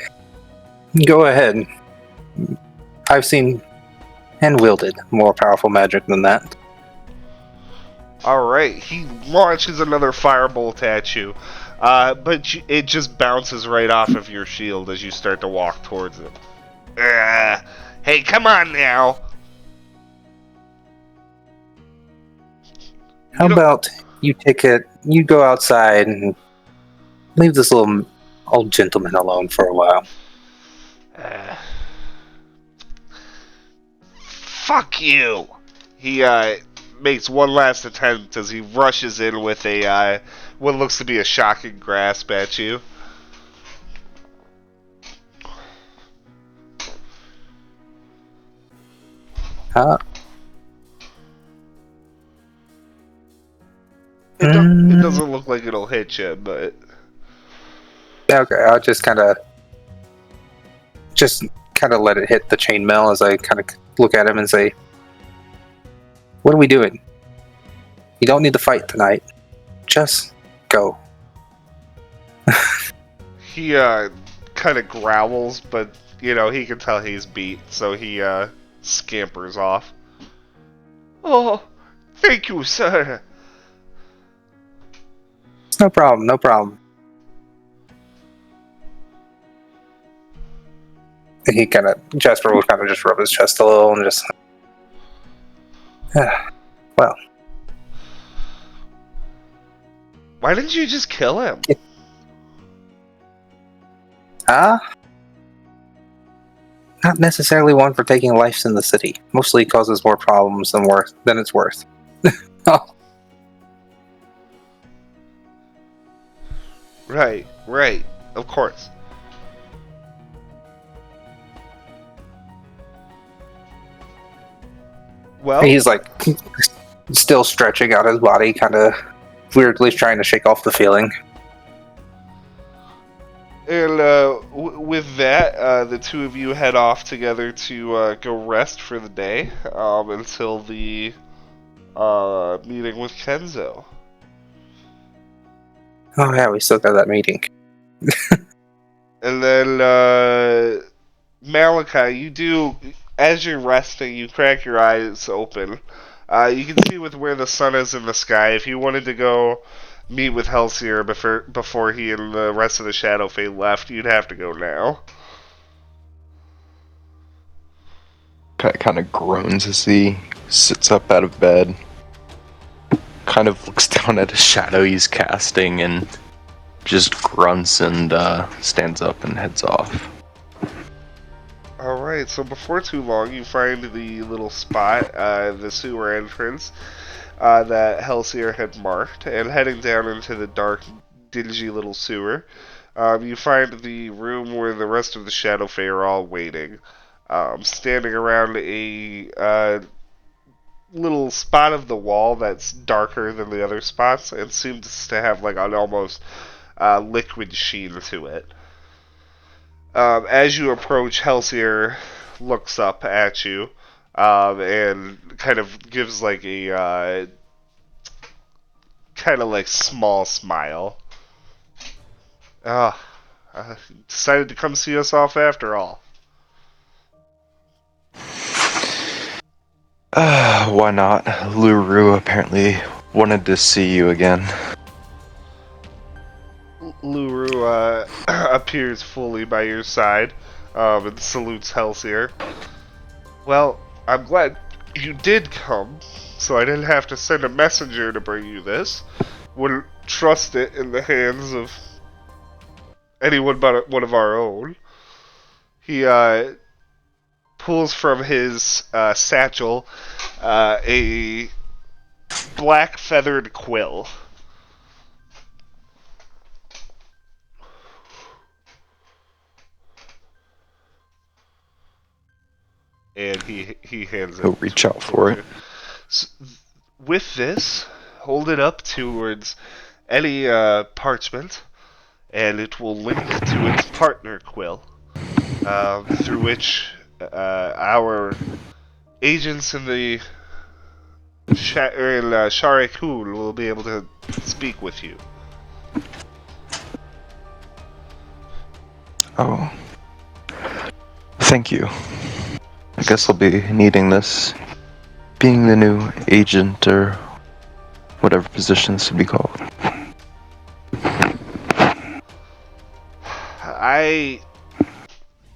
go ahead. I've seen and wielded more powerful magic than that. Alright, he launches another firebolt at you, but it just bounces right off of your shield as you start to walk towards it. Hey, come on now! How about you you go outside and leave this little old gentleman alone for a while. Fuck you! He makes one last attempt as he rushes in with a what looks to be a shocking grasp at you. Huh? It doesn't look like it'll hit you, but Okay, I'll just kind of let it hit the chainmail as I kind of look at him and say, "What are we doing? You don't need to fight tonight. Just go." he kind of growls, but you know he can tell he's beat, so he scampers off. Oh, thank you, sir. No problem, no problem. And Jasper will kind of just rub his chest a little and just, well. Why didn't you just kill him? Not necessarily one for taking lives in the city. Mostly causes more problems than it's worth. Oh. Right, of course. Well, He's like still stretching out his body, kind of weirdly trying to shake off the feeling. and with that, the two of you head off together to go rest for the day until the meeting with Kenzo. Oh yeah, we still got that meeting. And then, Malachi, you do, as you're resting, you crack your eyes open. You can see with where the sun is in the sky. If you wanted to go meet with Helsier before he and the rest of the Shadow Fate left, you'd have to go now. Kind of groans as he sits up out of bed. Kind of looks down at a shadow he's casting and just grunts and stands up and heads off. Alright, so before too long, you find the little spot, the sewer entrance, that Helsier had marked, and heading down into the dark, dingy little sewer. You find the room where the rest of the Shadow Fae are all waiting, standing around a little spot of the wall that's darker than the other spots and seems to have like an almost liquid sheen to it. As you approach, Halcyon looks up at you and kind of gives like a kind of like small smile. Decided to come see us off after all. Why not? Luru apparently wanted to see you again. Luru appears fully by your side and salutes Halcyon. Well, I'm glad you did come, so I didn't have to send a messenger to bring you this. Wouldn't trust it in the hands of anyone but one of our own. He pulls from his satchel a black feathered quill. And he hands it. He'll reach out for it. So, with this, hold it up towards any parchment, and it will link to its partner quill, through which our agents in the Sharekul will be able to speak with you. Oh. Thank you. I guess I'll be needing this. Being the new agent, or whatever position this would be called. I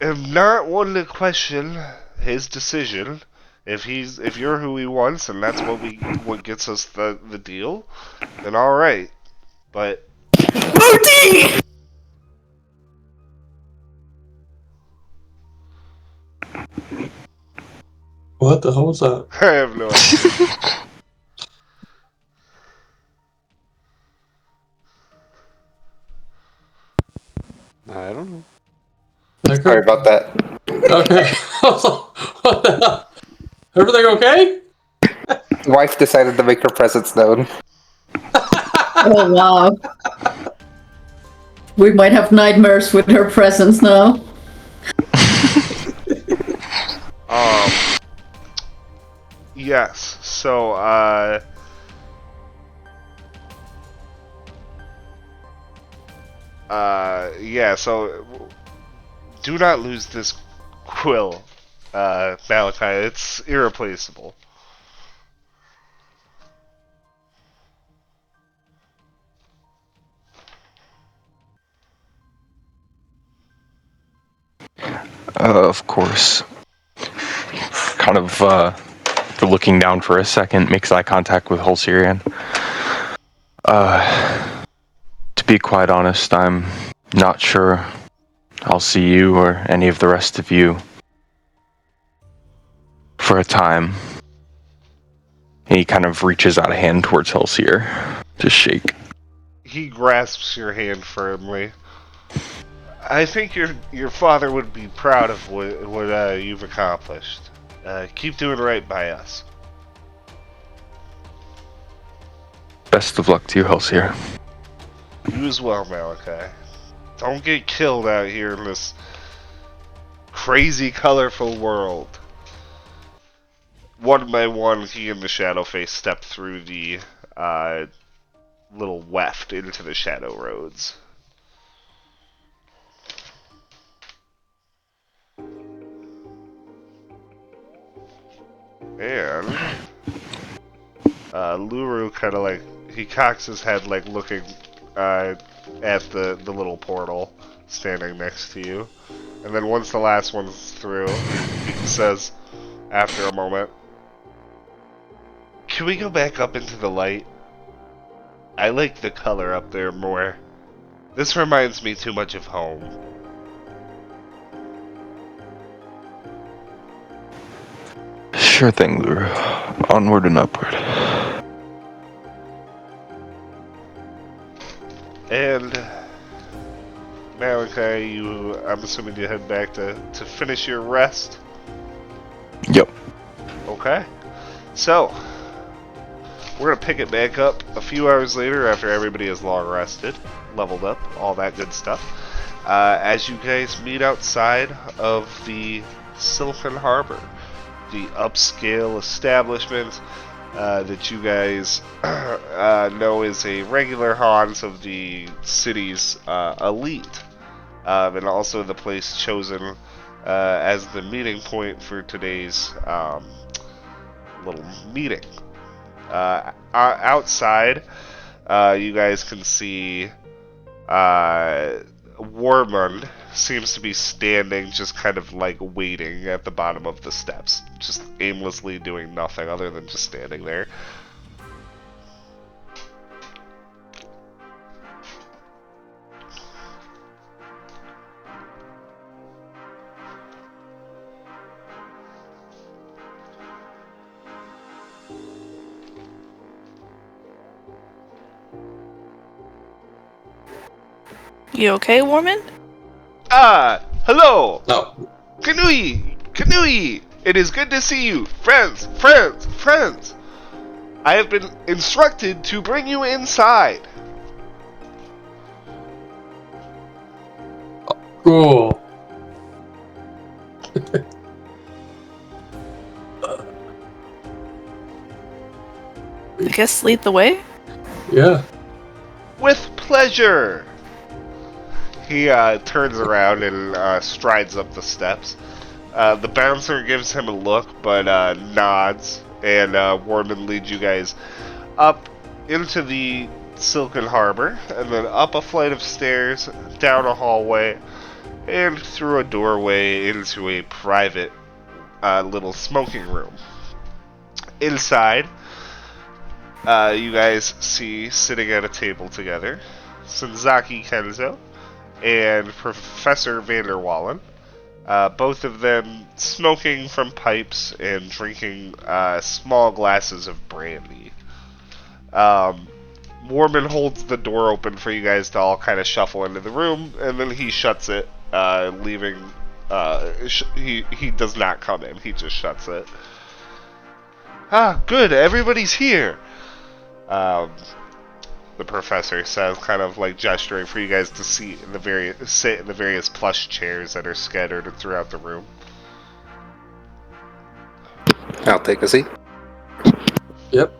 am not one to question his decision. If you're who he wants, and that's what gets us the deal, then all right. But What the hell was that? I have no idea. I don't know. Okay. Sorry about that. Okay. What the hell? Everything okay? Wife decided to make her presence known. Oh wow. We might have nightmares with her presence now. Yes. So, yeah. So, do not lose this quill, Malachi. It's irreplaceable. Of course. Kind of, looking down for a second, makes eye contact with Halcyon. To be quite honest, I'm not sure I'll see you or any of the rest of you for a time. He kind of reaches out a hand towards Halcyon to shake. He grasps your hand firmly. I think your father would be proud of what you've accomplished. Keep doing right by us. Best of luck to you, Halcyon. You as well, Malachi. Don't get killed out here in this crazy, colorful world. One by one, he and the Shadowface step through the little weft into the Shadow Roads. And Luru kind of like, he cocks his head like looking at the little portal standing next to you. And then once the last one's through, he says, after a moment, "Can we go back up into the light? I like the color up there more. This reminds me too much of home." Sure thing, Luru. Onward and upward. And Malachi, I'm assuming you head back to finish your rest. Yep. Okay. So, we're going to pick it back up a few hours later after everybody has long rested, leveled up, all that good stuff. As you guys meet outside of the Silken Harbor, the upscale establishment that you guys know is a regular haunt of the city's elite, and also the place chosen as the meeting point for today's little meeting. Outside, you guys can see Warmund seems to be standing, just kind of like waiting at the bottom of the steps, just aimlessly doing nothing other than just standing there. You okay, Warman? Hello! No. Kanui! It is good to see you! Friends! I have been instructed to bring you inside. Cool. I guess lead the way? Yeah. With pleasure! He turns around and strides up the steps. The bouncer gives him a look, but nods, and Warman leads you guys up into the Silken Harbor, and then up a flight of stairs, down a hallway, and through a doorway into a private little smoking room. Inside, you guys see sitting at a table together Senzaki Kenzo and Professor Vanderwallen, both of them smoking from pipes and drinking small glasses of brandy. Warman holds the door open for you guys to all kind of shuffle into the room, and then he shuts it, leaving. He does not come in. He just shuts it. Ah, good. Everybody's here. The professor says, kind of like gesturing for you guys to sit in the various plush chairs that are scattered throughout the room. I'll take a seat. Yep.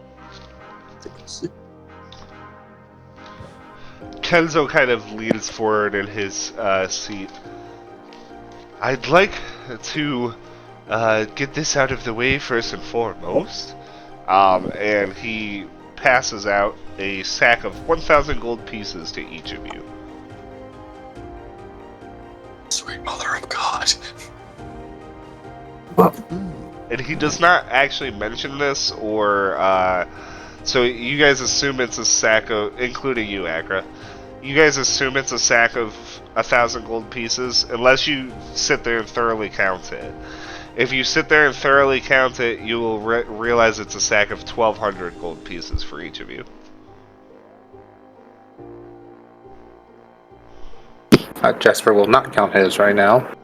Kenzo kind of leans forward in his seat. I'd like to get this out of the way first and foremost. And he passes out a sack of 1,000 gold pieces to each of you. Sweet mother of God. And he does not actually mention this, or so you guys assume it's a sack of, including you, Akra. You guys assume it's a sack of 1,000 gold pieces, unless you sit there and thoroughly count it. If you sit there and thoroughly count it, you will realize it's a sack of 1,200 gold pieces for each of you. Jasper will not count his right now,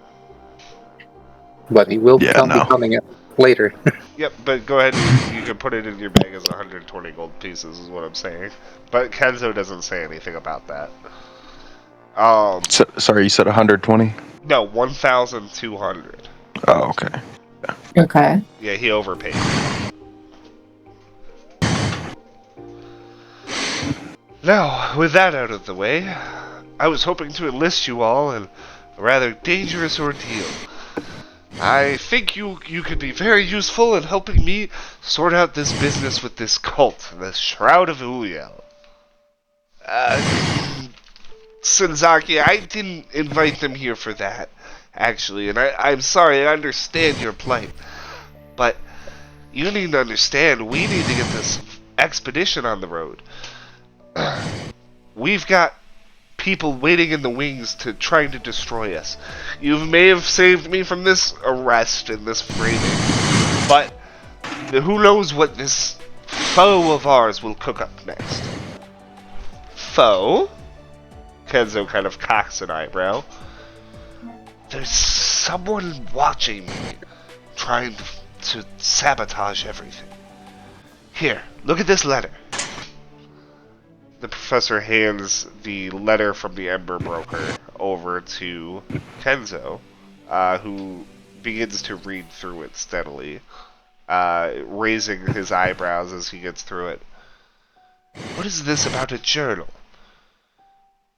but he will be counting it later. Yep, but go ahead and you can put it in your bag as 120 gold pieces is what I'm saying. But Kenzo doesn't say anything about that. Sorry, you said 120? No, 1,200. Oh, okay. Okay. Yeah, he overpaid. Now, with that out of the way, I was hoping to enlist you all in a rather dangerous ordeal. I think you could be very useful in helping me sort out this business with this cult, the Shroud of Uriel. Senzaki, I didn't invite them here for that, actually, and I'm sorry, I understand your plight. But you need to understand, we need to get this expedition on the road. We've got people waiting in the wings to trying to destroy us. You may have saved me from this arrest and this framing, but who knows what this foe of ours will cook up next. Foe? Kenzo kind of cocks an eyebrow. There's someone watching me, trying to sabotage everything. Here, look at this letter. The professor hands the letter from the Ember Broker over to Kenzo, who begins to read through it steadily, raising his eyebrows as he gets through it. What is this about a journal?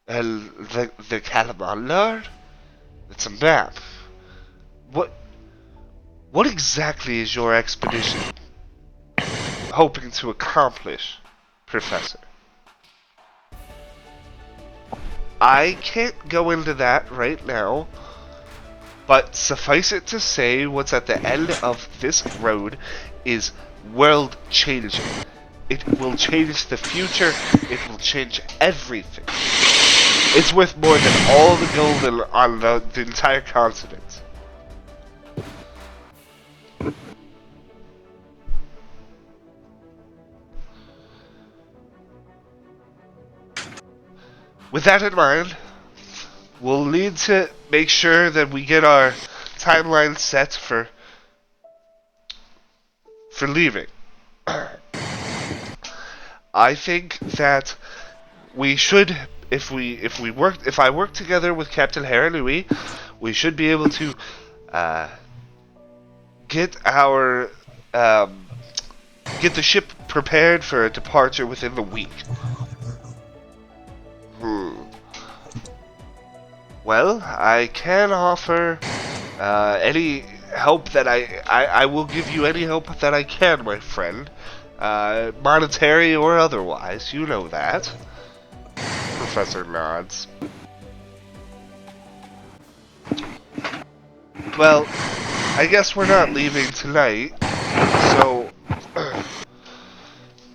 The Calamon Lord? It's a map. What exactly is your expedition hoping to accomplish, Professor? I can't go into that right now, but suffice it to say, what's at the end of this road is world-changing. It will change the future. It will change everything. It's worth more than all the gold on the entire continent. With that in mind, we'll need to make sure that we get our timeline set for leaving. I think that we should, if I work together with Captain Haranui, we should be able to get the ship prepared for a departure within the week. Well, I can offer any help that I will give you any help that I can, my friend. Monetary or otherwise, you know that. Professor nods. Well, I guess we're not leaving tonight, so...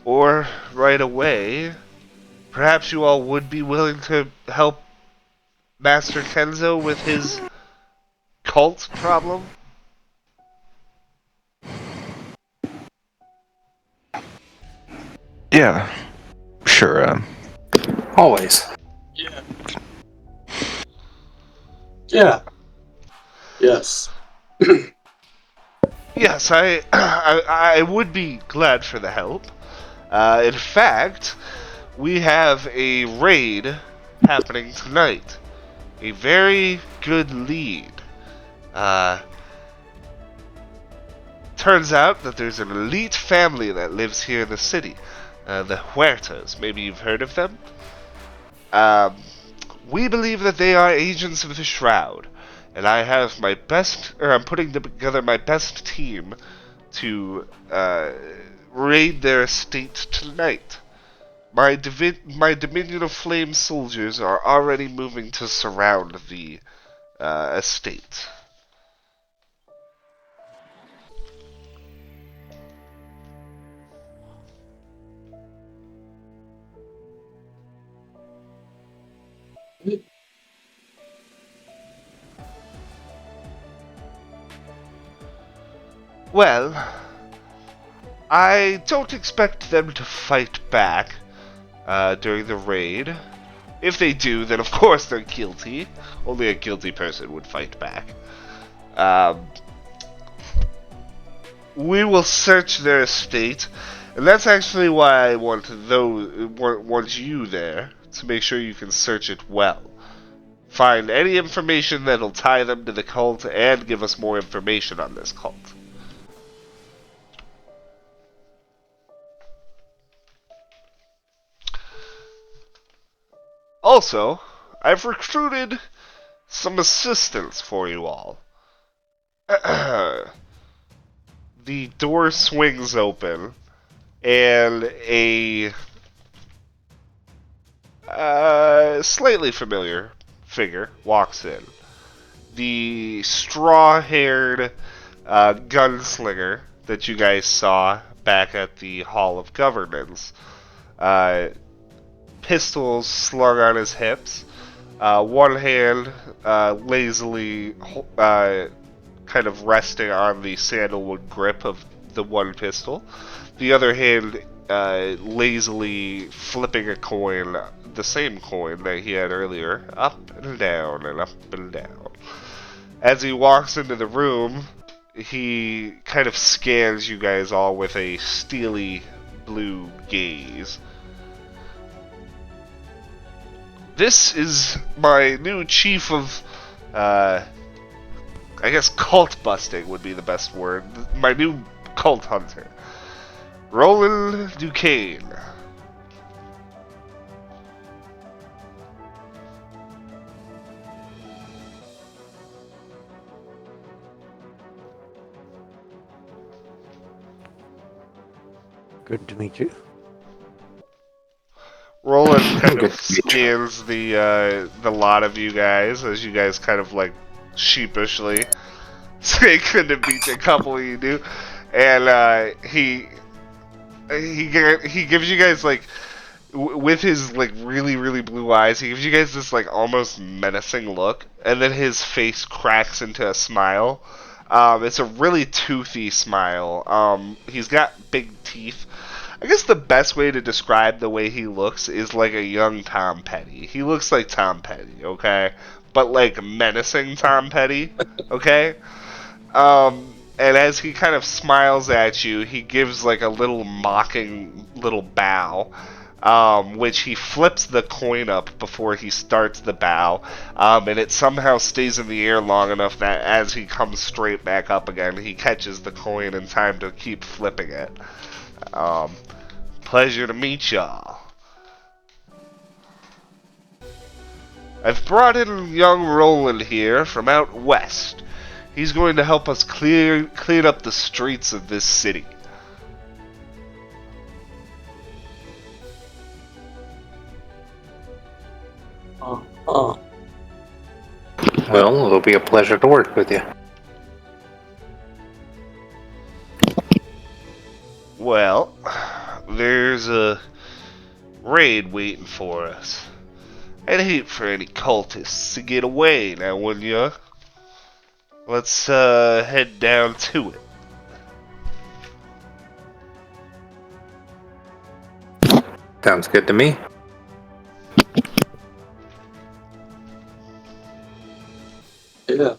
or right away. Perhaps you all would be willing to help Master Kenzo with his cult problem? Yeah, sure. Always. Yeah. Yeah. Yes. Yes, I would be glad for the help. In fact, we have a raid happening tonight. A very good lead. Turns out that there's an elite family that lives here in the city. The Huertas. Maybe you've heard of them? We believe that they are agents of the Shroud. And I have my best, I'm putting together my best team to raid their estate tonight. My Dominion of Flame soldiers are already moving to surround the estate. Well, I don't expect them to fight back during the raid. If they do, then of course they're guilty. Only a guilty person would fight back. We will search their estate, and that's actually why I want you there, to make sure you can search it well. Find any information that'll tie them to the cult, and give us more information on this cult. Also, I've recruited some assistants for you all. The door swings open, and a slightly familiar figure walks in. The straw-haired gunslinger that you guys saw back at the Hall of Governance. Pistols slung on his hips, one hand lazily kind of resting on the sandalwood grip of the one pistol, the other hand lazily flipping a coin the same coin that he had earlier, up and down and up and down. As he walks into the room, he kind of scans you guys all with a steely blue gaze. This is my new chief of, I guess cult busting would be the best word. My new cult hunter, Roland Duquesne. Good to meet you. Roland kind Good of to meet you. scans the lot of you guys as you guys kind of like sheepishly say good to meet you, a couple of you do, and he gives you guys like with his like really blue eyes, he gives you guys this like almost menacing look, and then his face cracks into a smile. It's a really toothy smile. He's got big teeth. I guess the best way to describe the way he looks is like a young Tom Petty. He looks like Tom Petty, okay? But like menacing Tom Petty, okay? And as he kind of smiles at you, he gives like a little mocking little bow, which he flips the coin up before he starts the bow, and it somehow stays in the air long enough that as he comes straight back up again, he catches the coin in time to keep flipping it. Pleasure to meet y'all. I've brought in young Roland here from out west. He's going to help us clean up the streets of this city. Oh. Well, it'll be a pleasure to work with you. Well, there's a raid waiting for us. I'd hate for any cultists to get away now, wouldn't you? Let's head down to it. Sounds good to me. Yeah.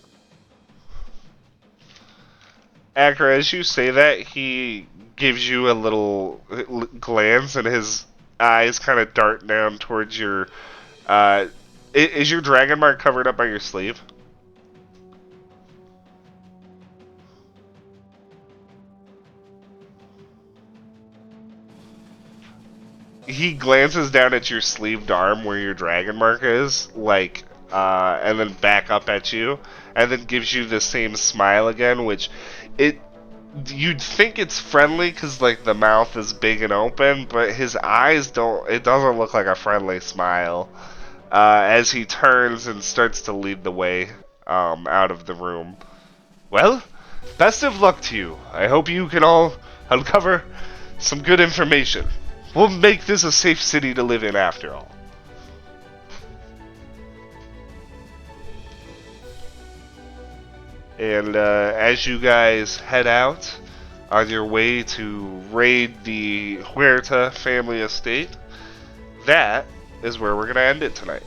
Akra, as you say that, he gives you a little glance, and his eyes kind of dart down towards your. Is your dragon mark covered up by your sleeve? He glances down at your sleeved arm where your dragon mark is, like, and then back up at you, and then gives you the same smile again, which you'd think it's friendly because like the mouth is big and open, but his eyes don't. It doesn't look like a friendly smile. As he turns and starts to lead the way out of the room. Well, best of luck to you. I hope you can all uncover some good information. We'll make this a safe city to live in after all. And as you guys head out on your way to raid the Huerta family estate, that is where we're going to end it tonight.